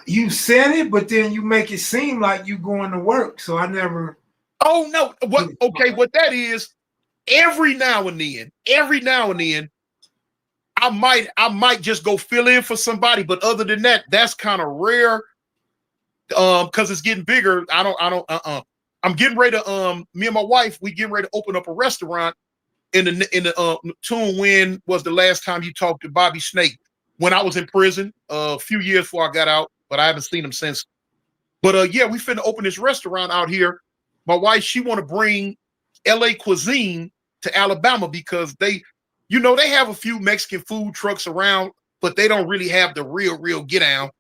Speaker 1: You said it, but then you make it seem like you going to work. So I never.
Speaker 2: Oh no! What that is? Every now and then, I might just go fill in for somebody. But other than that, that's kind of rare. Because it's getting bigger. I'm getting ready to me and my wife, we getting ready to open up a restaurant in the tune. When was the last time you talked to Bobby Snake? When I was in prison, a few years before I got out, but I haven't seen him since. But yeah, we finna open this restaurant out here. My wife, she want to bring LA cuisine to Alabama because they have a few Mexican food trucks around, but they don't really have the real get down.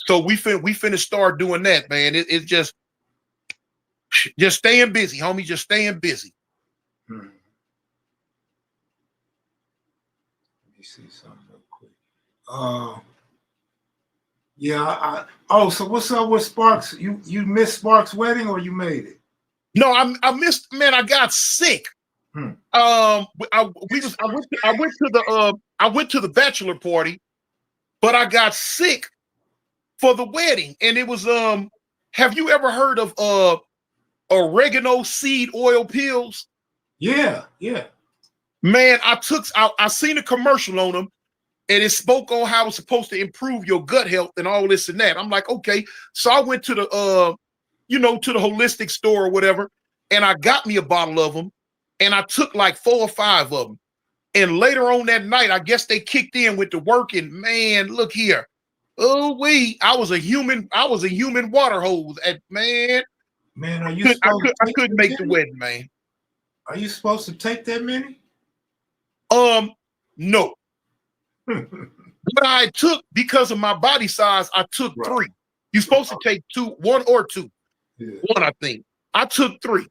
Speaker 2: So we finna start doing that, man. It's just staying busy, homie. Just staying busy.
Speaker 1: Let me see something real quick. So what's up with Sparks? You missed Sparks' wedding, or you made it?
Speaker 2: No, I missed. Man, I got sick. I went to the bachelor party, but I got sick for the wedding, and it was have you ever heard of oregano seed oil pills?
Speaker 1: Yeah.
Speaker 2: Man, I seen a commercial on them, and it spoke on how it's supposed to improve your gut health and all this and that. I'm like, okay. So I went to the to the holistic store or whatever, and I got me a bottle of them, and I took like 4 or 5 of them. And later on that night, I guess they kicked in with the work, and man, look here. Oh, I was a human water hose man.
Speaker 1: Man, I
Speaker 2: couldn't make the wedding, man.
Speaker 1: Are you supposed to take that many?
Speaker 2: No. But I took, because of my body size, I took 3. You're supposed to take 1 or 2.
Speaker 1: Yeah.
Speaker 2: 1, I think. I took 3.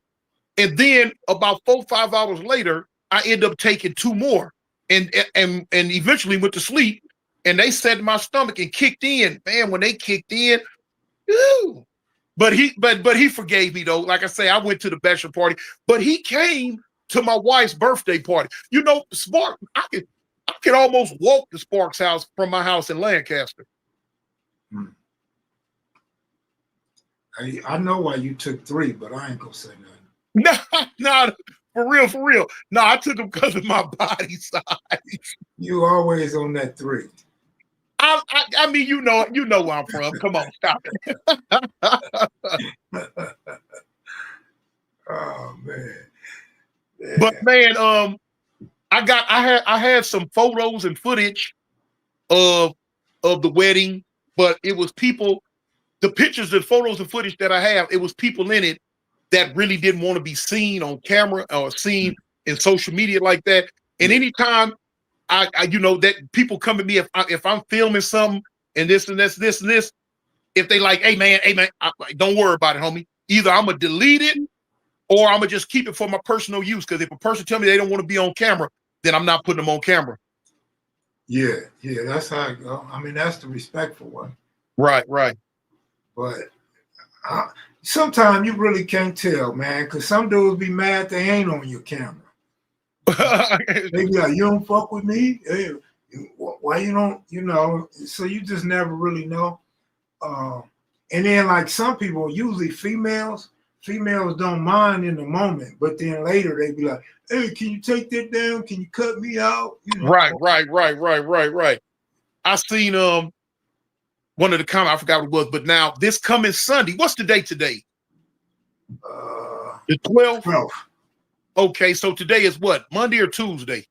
Speaker 2: And then about 4 or 5 hours later, I ended up taking 2 more and eventually went to sleep. and they set in my stomach and kicked in. Man, when they kicked in, woo. But he forgave me though. Like I say, I went to the bachelor party, but he came to my wife's birthday party. You know, Spark, I could almost walk to Sparks' house from my house in Lancaster.
Speaker 1: I know why you took 3, but I ain't gonna say nothing.
Speaker 2: No, for real. No, I took them because of my body size.
Speaker 1: You always on that 3.
Speaker 2: I mean, you know where I'm from. Come on, stop it.
Speaker 1: Oh man.
Speaker 2: But man, I had some photos and footage of the wedding, but it was people. The pictures and photos and footage that I have, it was people in it that really didn't want to be seen on camera or seen in social media like that. And anytime I you know, that people come to me if I'm filming something and this and this, if they like, hey man, don't worry about it, homie. Either I'm gonna delete it or I'm gonna just keep it for my personal use. Because if a person tell me they don't want to be on camera, then I'm not putting them on camera.
Speaker 1: Yeah, that's how I go. I mean, that's the respectful one.
Speaker 2: Right.
Speaker 1: But sometimes you really can't tell, man, because some dudes be mad they ain't on your camera. They be like, you don't fuck with me? Hey, why you don't, you know? So you just never really know. And then like some people, usually females don't mind in the moment, but then later they be like, hey, can you take that down? Can you cut me out? You know?
Speaker 2: Right. I seen one of the comments, I forgot what it was, but now this coming Sunday, what's the date today? The 12th?
Speaker 1: 12th.
Speaker 2: Okay, so today is what? Monday or Tuesday?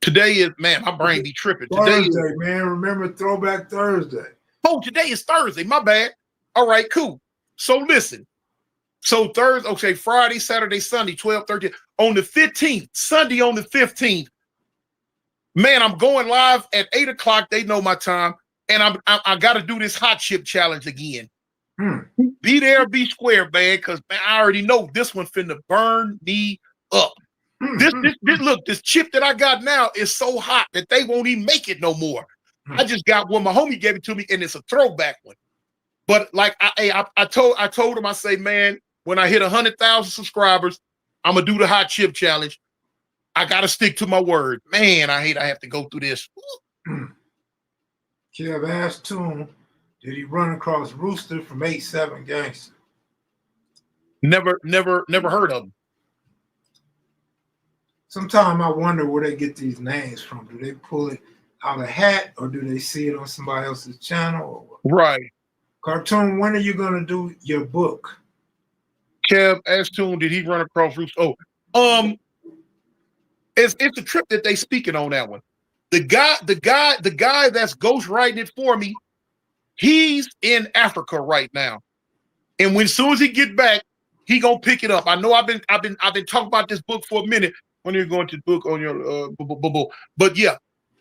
Speaker 2: Today is, man, my brain be tripping.
Speaker 1: Thursday, man. Remember Throwback Thursday.
Speaker 2: Oh, today is Thursday. My bad. All right, cool. So listen. So Thursday, okay, Friday, Saturday, Sunday, 12, 13. On the 15th, Sunday on the 15th, man, I'm going live at 8 o'clock. They know my time. And I got to do this hot chip challenge again. Be there, be square, man, because I already know this one finna burn me up. This look, this chip that I got now is so hot that they won't even make it no more. I just got one. My homie gave it to me, and it's a throwback one. But like I told him, I say, man, when I hit 100,000 subscribers, I'm gonna do the hot chip challenge. I gotta stick to my word. Man, I have to go through this.
Speaker 1: Kev asked Toon, did he run across Rooster from 8-7 Gangster?
Speaker 2: Never heard of him.
Speaker 1: Sometimes I wonder where they get these names from. Do they pull it out of a hat or do they see it on somebody else's channel?
Speaker 2: Right.
Speaker 1: Cartoon, when are you gonna do your book?
Speaker 2: Kev asked Toon, did he run across Rooster? Oh, it's a trip that they speaking on that one. The guy that's ghostwriting it for me, he's in Africa right now. And when soon as he get back, he gonna pick it up. I know I've been talking about this book for a minute. When you're going to book on your but yeah,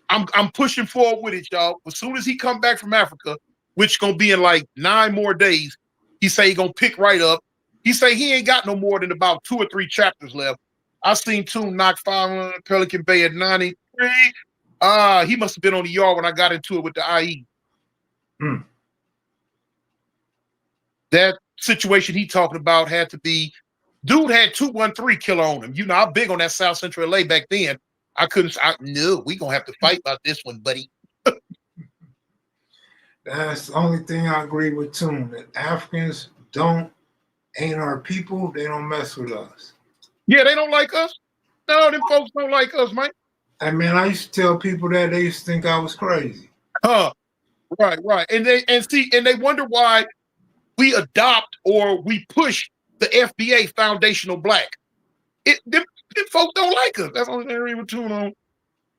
Speaker 2: I'm pushing forward with it, y'all. As soon as he come back from Africa, which gonna be in like 9 more days, he say he gonna pick right up. He say he ain't got no more than about 2 or 3 chapters left. I seen Toon knock 500 Pelican Bay at 93. He must have been on the yard when I got into it with the IE. That situation he talking about had to be, dude had 213 killer on him. You know, I'm big on that South Central LA back then. I knew we gonna have to fight about this one, buddy.
Speaker 1: That's the only thing I agree with Toon, that Africans ain't our people. They don't mess with us.
Speaker 2: Yeah, they don't like us. No, them folks don't like us, Mike.
Speaker 1: I mean, I used to tell people that, they used to think I was crazy.
Speaker 2: Right. And they wonder why we adopt or we push the FBA foundational black. Them folks don't like us. That's the only thing they're even tuned on.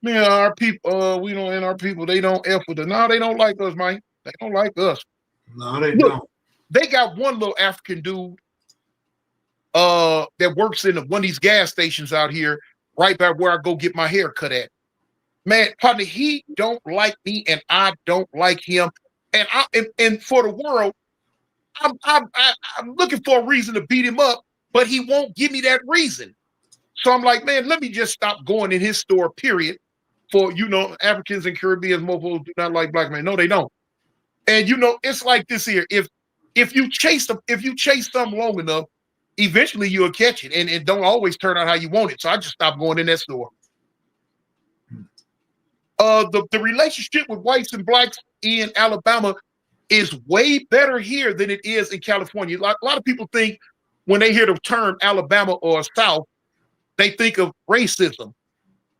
Speaker 2: Man, our people, we don't, and our people, they don't F with us. No, they don't like us, Mike. They don't like us.
Speaker 1: No, they don't.
Speaker 2: They got one little African dude that works in one of these gas stations out here, right by where I go get my hair cut at. Man, partner, he don't like me and I don't like him. And for the world, I'm looking for a reason to beat him up, but he won't give me that reason. So I'm like, man, let me just stop going in his store, period. for, you know, Africans and Caribbeans, mofos do not like black men. No, they don't. And you know, it's like this here. If you chase something long enough, eventually you'll catch it, and it don't always turn out how you want it. So I just stopped going in that store. The relationship with whites and blacks in Alabama is way better here than it is in California. A lot of people think when they hear the term Alabama or South, they think of racism.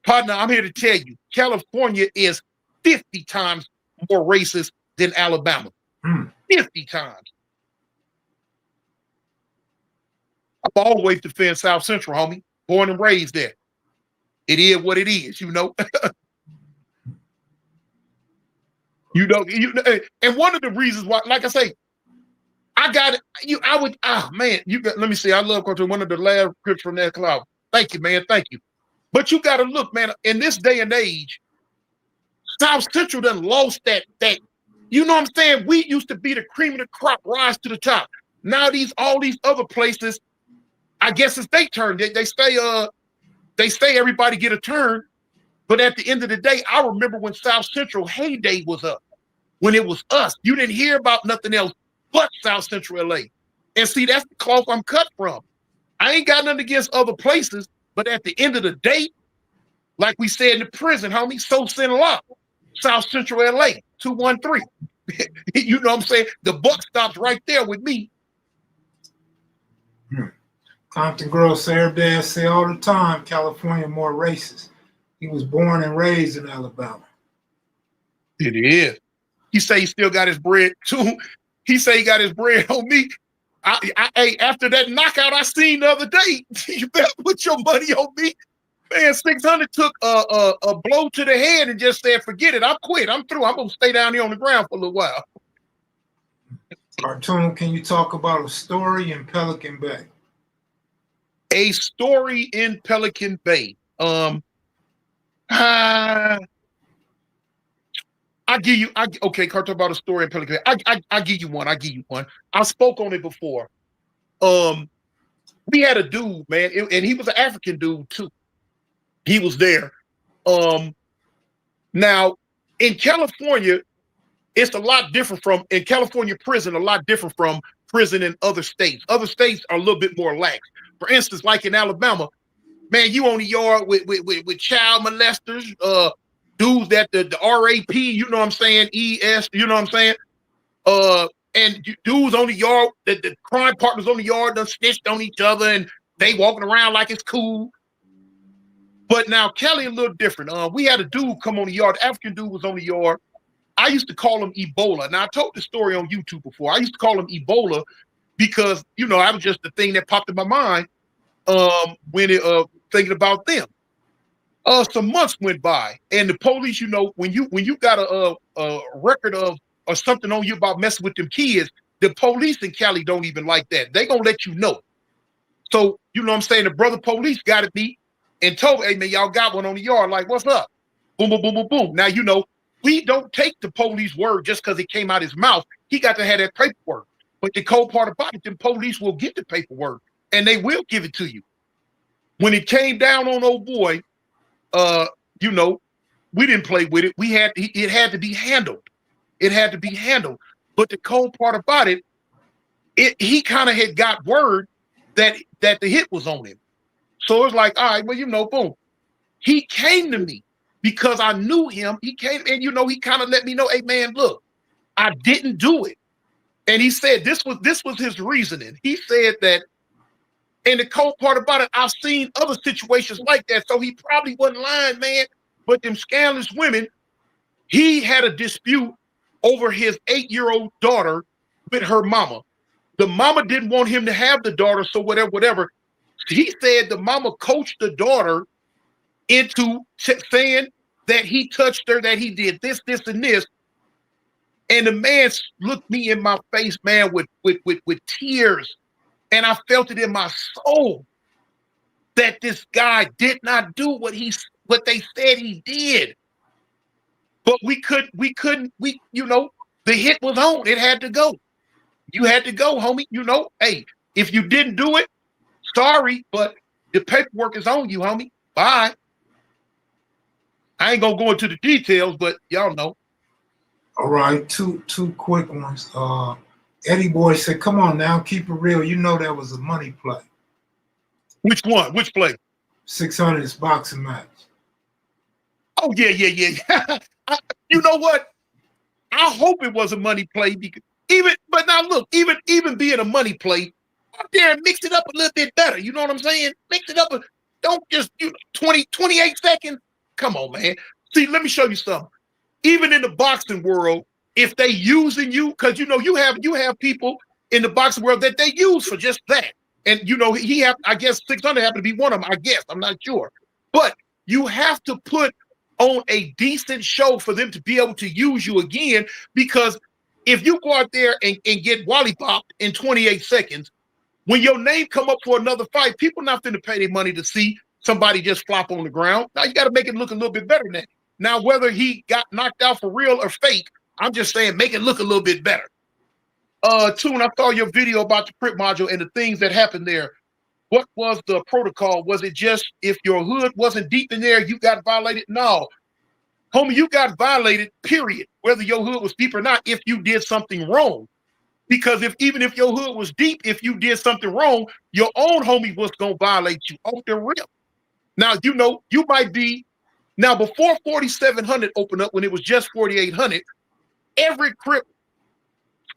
Speaker 2: Partner, I'm here to tell you, California is 50 times more racist than Alabama. 50 times. I've always defend South Central, homie. Born and raised there. It is what it is, you know. And one of the reasons why, like I say, I got it. Let me see. I love cartoon. One of the last Crips from that cloud. Thank you, man. Thank you. But you got to look, man, in this day and age, South Central done lost that, you know what I'm saying? We used to be the cream of the crop, rise to the top. Now all these other places, I guess it's their turn. They say everybody get a turn. But at the end of the day, I remember when South Central heyday was up, when it was us. You didn't hear about nothing else but South Central LA. And see, that's the cloth I'm cut from. I ain't got nothing against other places, but at the end of the day, like we said in the prison, homie, so sin law, South Central LA, 213. You know what I'm saying? The buck stops right there with me.
Speaker 1: Compton Grove say every say all the time, California more racist. He was born and raised in Alabama.
Speaker 2: It is. He say he still got his bread too. He say he got his bread on me. After that knockout I seen the other day, you better put your money on me. Man, 600 took a blow to the head and just said, forget it. I'm quit. I'm through. I'm going to stay down here on the ground for a little while.
Speaker 1: Cartoon, can you talk about a story in Pelican Bay?
Speaker 2: A story in Pelican Bay. Okay, Cartoon, about a story in Pelican Bay. I give you one. I spoke on it before. We had a dude, man, and he was an African dude too. He was there. Now in California, it's a lot different in California prison, a lot different from prison in other states. Other states are a little bit more lax. For instance, like in Alabama, man, you on the yard with child molesters, dudes that the RAP, you know what I'm saying, ES, you know what I'm saying? And dudes on the yard, the crime partners on the yard done snitched on each other and they walking around like it's cool. But now Kelly a little different. We had a dude come on the yard, African dude was on the yard. I used to call him Ebola. Now I told the story on YouTube before. I used to call him Ebola because, you know, I was just the thing that popped in my mind when thinking about them. Some months went by, and the police, you know, when you got a record of or something on you about messing with them kids, the police in Cali don't even like that. They gonna let you know. So, you know what I'm saying? The brother police got at me and told me, hey man, y'all got one on the yard. Like, what's up? Boom, boom, boom, boom, boom. Now, you know, we don't take the police word just because it came out his mouth. He got to have that paperwork. But the cold part about it, the police will get the paperwork and they will give it to you. When it came down on old boy, you know, we didn't play with it. It had to be handled. It had to be handled. But the cold part about it, he kind of had got word that the hit was on him. So it's like, all right, well, you know, boom. He came to me because I knew him. He came and, you know, he kind of let me know, hey man, look, I didn't do it. And he said this was his reasoning. He said that, and the cold part about it, I've seen other situations like that. So he probably wasn't lying, man. But them scandalous women, he had a dispute over his 8-year-old daughter with her mama. The mama didn't want him to have the daughter, so whatever. He said the mama coached the daughter into saying that he touched her, that he did this, and this. And the man looked me in my face, man, with tears. And I felt it in my soul that this guy did not do what they said he did. But we couldn't, you know, the hit was on. It had to go. You had to go, homie. You know, hey, if you didn't do it, sorry, but the paperwork is on you, homie. Bye. I ain't gonna go into the details, but y'all know.
Speaker 1: All right, two quick ones. Eddie Boy said, "Come on now, keep it real. You know that was a money play."
Speaker 2: Which one? Which play?
Speaker 1: 600's boxing match.
Speaker 2: Oh yeah. You know what? I hope it was a money play because but now look, even being a money play, out there and mix it up a little bit better. You know what I'm saying? Mix it up. Don't just 28 seconds. Come on, man. See, let me show you something. Even in the boxing world, if they using you, because you have people in the boxing world that they use for just that. And I guess 600 happened to be one of them, I guess. I'm not sure. But you have to put on a decent show for them to be able to use you again, because if you go out there and get wally-popped in 28 seconds, when your name come up for another fight, people not going to pay their money to see somebody just flop on the ground. Now you got to make it look a little bit better than that. Now, whether he got knocked out for real or fake, I'm just saying make it look a little bit better. Tune, I saw your video about the Crip module and the things that happened there. What was the protocol? Was it just if your hood wasn't deep in there, you got violated? No. Homie, you got violated, period. Whether your hood was deep or not, if you did something wrong. Because even if your hood was deep, if you did something wrong, your own homie was going to violate you off the rip. Now, you might be, now before 4,700 opened up, when it was just 4,800, every Crip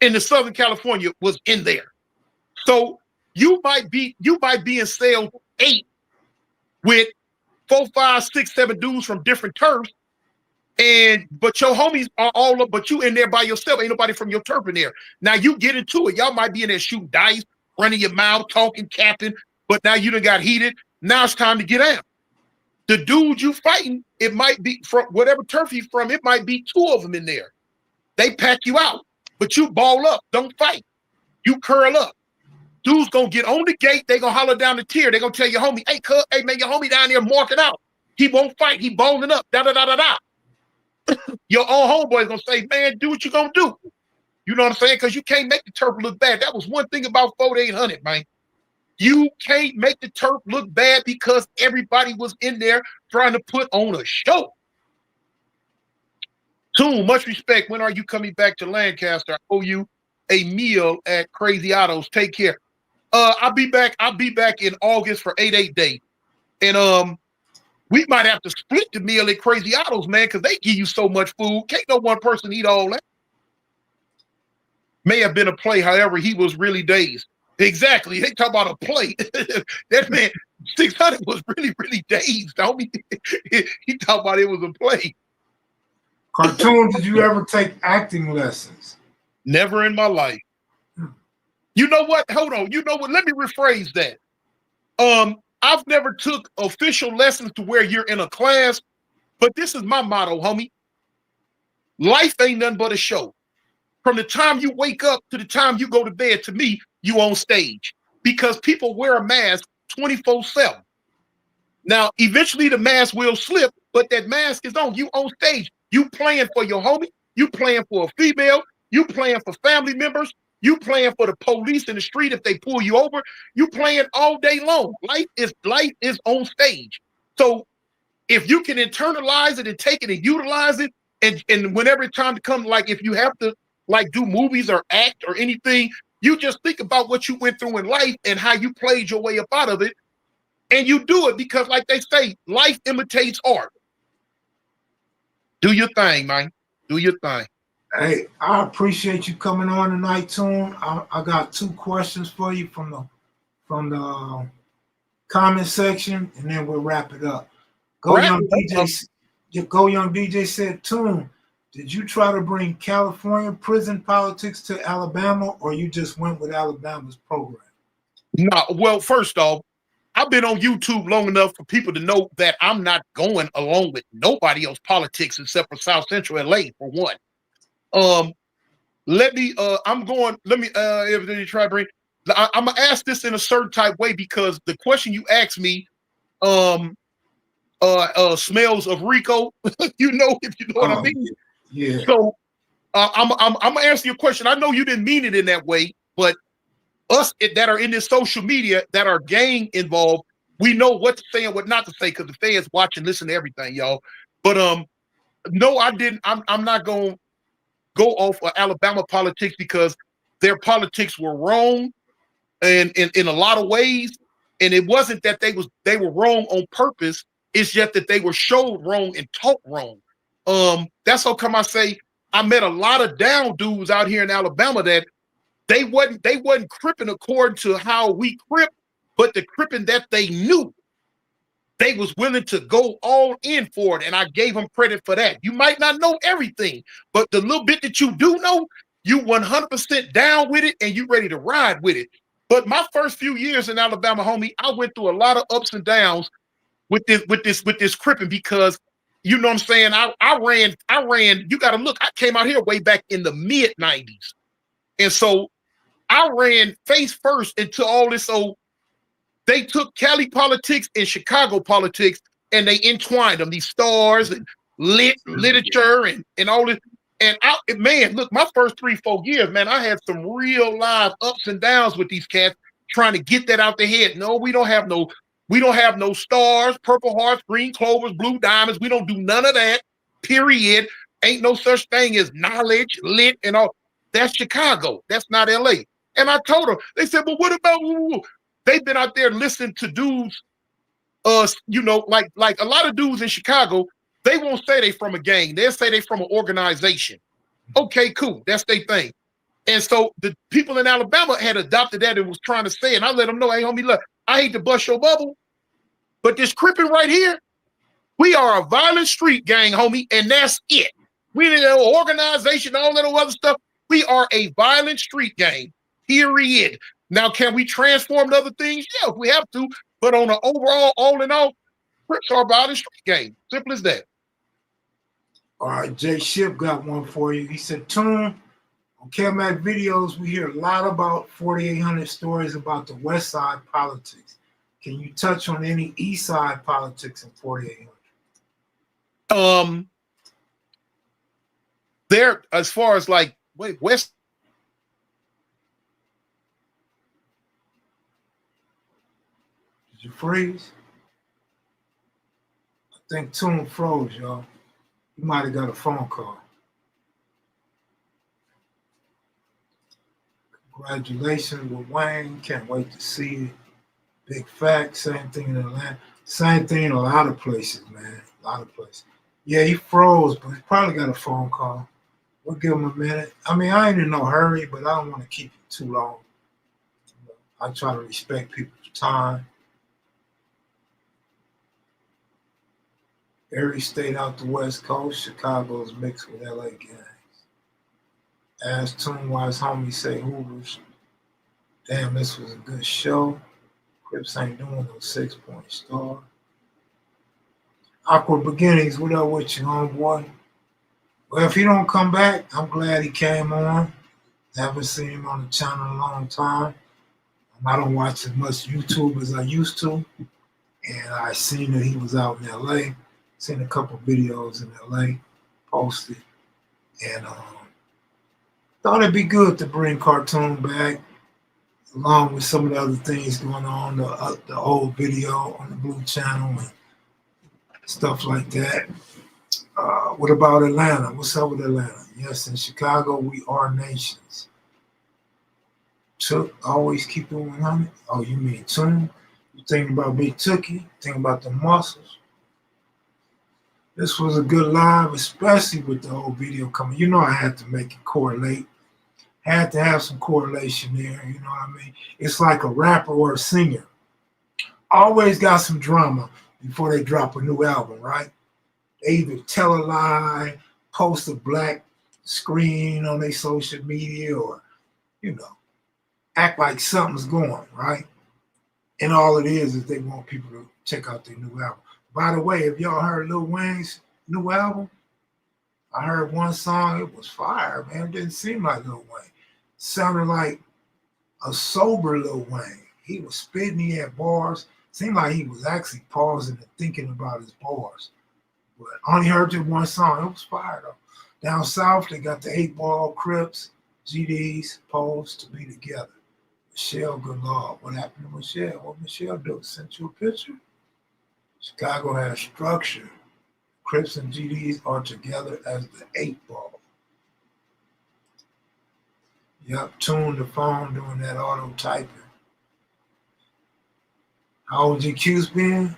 Speaker 2: in the Southern California was in there. So you might be in cell 8 with 4, 5, 6, 7 dudes from different turfs, but your homies are all up, but you in there by yourself. Ain't nobody from your turf in there. Now you get into it. Y'all might be in there shooting dice, running your mouth, talking, capping, but now you done got heated. Now it's time to get out. The dude you fighting, it might be from whatever turf he's from, it might be 2 of them in there. They pack you out, but you ball up, don't fight. You curl up. Dude's gonna get on the gate, they gonna holler down the tier, they gonna tell your homie, hey man, your homie down there marking out. He won't fight, he balling up, da-da-da-da-da. Your own homeboy is gonna say, man, do what you gonna do. You know what I'm saying? Because you can't make the turf look bad. That was one thing about 4,800, man. You can't make the turf look bad because everybody was in there trying to put on a show. Too much respect. When are you coming back to Lancaster? I owe you a meal at Crazy Autos. Take care. I'll be back in August for 8/8 Day. And we might have to split the meal at Crazy Autos, man, because they give you so much food. Can't no one person eat all that. May have been a play, however, he was really dazed. Exactly. They talk about a play. That man, 600 was really, really dazed. He talked about it was a play.
Speaker 1: Cartoon, did you ever take acting lessons?
Speaker 2: Never in my life. You know what? Hold on. You know what? Let me rephrase that. I've never took official lessons to where you're in a class, but this is my motto, homie. Life ain't nothing but a show. From the time you wake up to the time you go to bed, to me, you on stage, because people wear a mask 24/7. Now, eventually the mask will slip, but that mask is on. You on stage. You playing for your homie. You playing for a female. You playing for family members. You playing for the police in the street if they pull you over. You playing all day long. Life is on stage. So if you can internalize it and take it and utilize it, and whenever it's time to come, like if you have to like do movies or act or anything, you just think about what you went through in life and how you played your way up out of it. And you do it because, like they say, life imitates art. Do your thing, man. Do your thing.
Speaker 1: Hey, I appreciate you coming on tonight, Tune. I got 2 questions for you from the comment section, and then we'll wrap it up. Go Young DJ said, Tune, did you try to bring California prison politics to Alabama, or you just went with Alabama's program?
Speaker 2: No, well, first off, I've been on YouTube long enough for people to know that I'm not going along with nobody else's politics except for South Central LA, for one. I'm gonna ask this in a certain type way, because the question you asked me smells of Rico. If you know what I mean.
Speaker 1: Yeah.
Speaker 2: So I'm gonna answer your question. I know you didn't mean it in that way, but us that are in this social media that are gang involved, we know what to say and what not to say, because the fans watch and listen to everything, y'all. But no, I didn't. I'm not going to go off of Alabama politics because their politics were wrong and in a lot of ways. And it wasn't that they were wrong on purpose. It's just that they were showed wrong and taught wrong. That's how come I say I met a lot of down dudes out here in Alabama that they wasn't cripping according to how we crip, but the cripping that they knew. They was willing to go all in for it, and I gave them credit for that. You might not know everything, but the little bit that you do know, you 100% down with it, and you ready to ride with it. But my first few years in Alabama, homie, I went through a lot of ups and downs with this cripping because you know what I'm saying. I ran. You got to look. I came out here way back in the mid '90s, and so I ran face first into all this old. They took Cali politics and Chicago politics and they entwined them, these stars and literature and all this. And man, look, my first 3-4 years, man, I had some real live ups and downs with these cats trying to get that out their head. No, we don't have no stars, purple hearts, green clovers, blue diamonds. We don't do none of that. Period. Ain't no such thing as knowledge, lit, and all. That's Chicago. That's not LA. And I told them, they said, well, what about they've been out there listening to dudes, like a lot of dudes in Chicago, they won't say they from a gang. They'll say they from an organization. Okay, cool. That's their thing. And so the people in Alabama had adopted that and was trying to say, and I let them know, hey, homie, look, I hate to bust your bubble, but this cripping right here, we are a violent street gang, homie, and that's it. We didn't have an organization, all that other stuff. We are a violent street gang, period. Now, can we transform to other things? Yeah, if we have to. But on an overall, all in all, Crips are about a street game. Simple as that.
Speaker 1: All right, Jay Ship got one for you. He said, Tune, on KMVLS videos, we hear a lot about 4,800 stories about the West Side politics. Can you touch on any East Side politics in 4,800?
Speaker 2: There, as far as like, West.
Speaker 1: Did you freeze? I think Tune froze, y'all. You might have got a phone call. Congratulations with Wayne. Can't wait to see you. Big fact. Same thing in Atlanta. Same thing in a lot of places, man. A lot of places. Yeah, he froze, but he probably got a phone call. We'll give him a minute. I mean, I ain't in no hurry, but I don't want to keep it too long. I try to respect people's time. Every state out the West Coast, Chicago's mixed with LA gangs. Ask Tune why his homies say Hoovers. Damn, this was a good show. Crips ain't doing no 6-point star. Awkward Beginnings, what up with you, homeboy? Well, if he don't come back, I'm glad he came on. Haven't seen him on the channel in a long time. I don't watch as much YouTube as I used to. And I seen that he was out in LA. Seen a couple videos in LA posted. And thought it'd be good to bring Cartoon back, along with some of the other things going on, the old video on the Blue Channel and stuff like that. What about Atlanta? What's up with Atlanta? Yes, in Chicago, we are nations. Took, always keep it 100. Oh, you mean Tune? You thinking about Big Tookie? Thinking about the muscles? This was a good live, especially with the whole video coming. You know I had to make it correlate. Had to have some correlation there, you know what I mean? It's like a rapper or a singer. Always got some drama before they drop a new album, right? They either tell a lie, post a black screen on their social media, or, you know, act like something's going, right? And all it is they want people to check out their new album. By the way, if y'all heard Lil Wayne's new album, I heard one song, it was fire, man. It didn't seem like Lil Wayne. Sounded like a sober Lil Wayne. He was spitting, he had bars. Seemed like he was actually pausing and thinking about his bars. But I only heard just one song. It was fire, though. Down south, they got the 8 Ball, Crips, GDs, Poles to be together. Michelle, good Lord. What happened to Michelle? What Michelle do? Sent you a picture? Chicago has structure. Crips and GDs are together as the 8-ball. Yep, tune the phone doing that auto typing. How old your Q's been?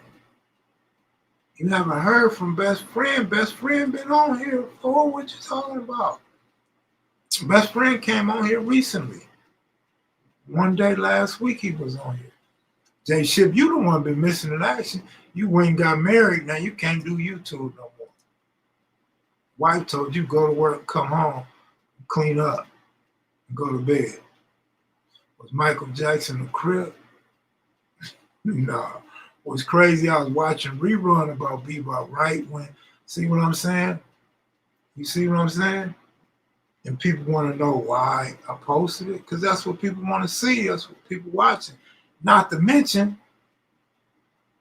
Speaker 1: You haven't heard from best friend. Best friend been on here before. What you talking about? Best friend came on here recently. One day last week he was on here. Jay Ship, you the one been missing in action. You went and got married. Now you can't do YouTube no more. Wife told you go to work, come home, clean up, and go to bed. Was Michael Jackson the Crip? No. What's crazy, I was watching rerun about Bebop right when, see what I'm saying? You see what I'm saying? And people want to know why I posted it, because that's what people want to see. That's what people watching. Not to mention,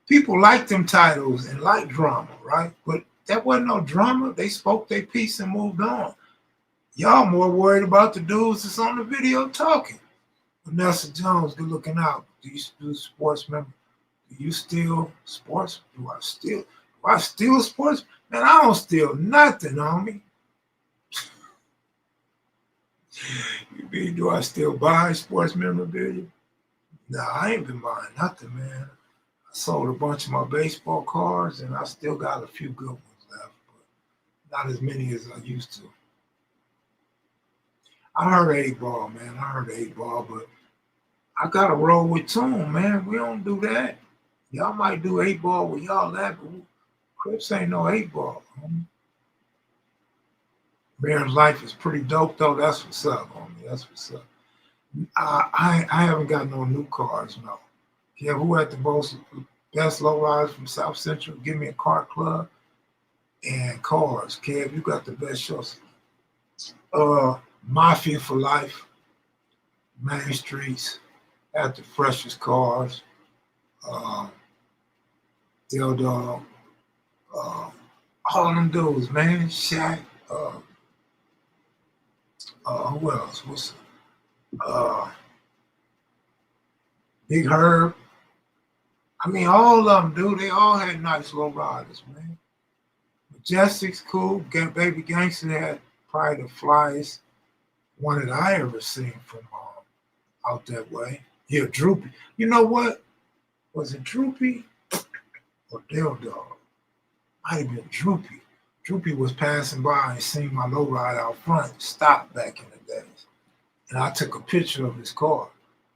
Speaker 1: people like them titles and like drama, right? But that wasn't no drama. They spoke their piece and moved on. Y'all more worried about the dudes that's on the video talking. Vanessa Jones, good looking out. Do you do sports member? Do you steal sports? Do I steal sports? Man, I don't steal nothing, homie. You mean, do I still buy sports memorabilia? Nah, I ain't been buying nothing, man. I sold a bunch of my baseball cards, and I still got a few good ones left, but not as many as I used to. I heard 8-ball, man. I heard 8-ball, but I got to roll with Tune, man. We don't do that. Y'all might do 8-ball with y'all that, but Crips ain't no 8-ball, homie. Mayor's life is pretty dope, though. That's what's up, homie. That's what's up. I haven't got no new cars, no. Yeah, who had the best lowriders from South Central? Give me a car club and cars. Kev, you got the best shows. Mafia for life, Main Streets, had the freshest cars. Dill Dog, all them dudes, man. Shaq, who else? Big Herb. I mean, all of them, dude. They all had nice low riders, man. Majestic's cool. Baby Gangster had probably the flyest one that I ever seen from out that way. Yeah, Droopy. You know what? Was it Droopy or Dill Dog? Might have been Droopy. Droopy was passing by and seen my low ride out front, stopped back in the days. And I took a picture of his car.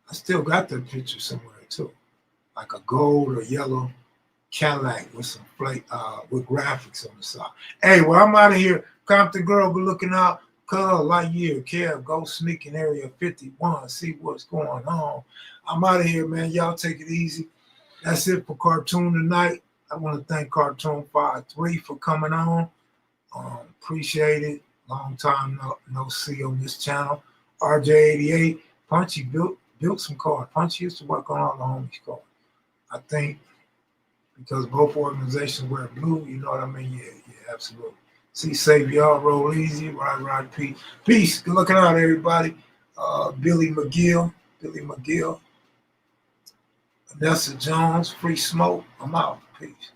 Speaker 1: I still got that picture somewhere too. Like a gold or yellow Cadillac with some with graphics on the side. Hey, well, I'm out of here. Compton Girl, good looking out. Cuz, Lightyear, Kev, go sneak in Area 51, see what's going on. I'm out of here, man. Y'all take it easy. That's it for Cartoon tonight. I want to thank Cartoon 53 for coming on. Appreciate it. Long time no see on this channel. RJ88, Punchy built some cars. Punchy used to work on all the homies' cars. I think because both organizations wear blue, you know what I mean? Yeah, absolutely. See, save y'all, roll easy, ride, peace. Peace. Good looking out, everybody. Billy McGill, Vanessa Jones, Free Smoke. I'm out. Peace.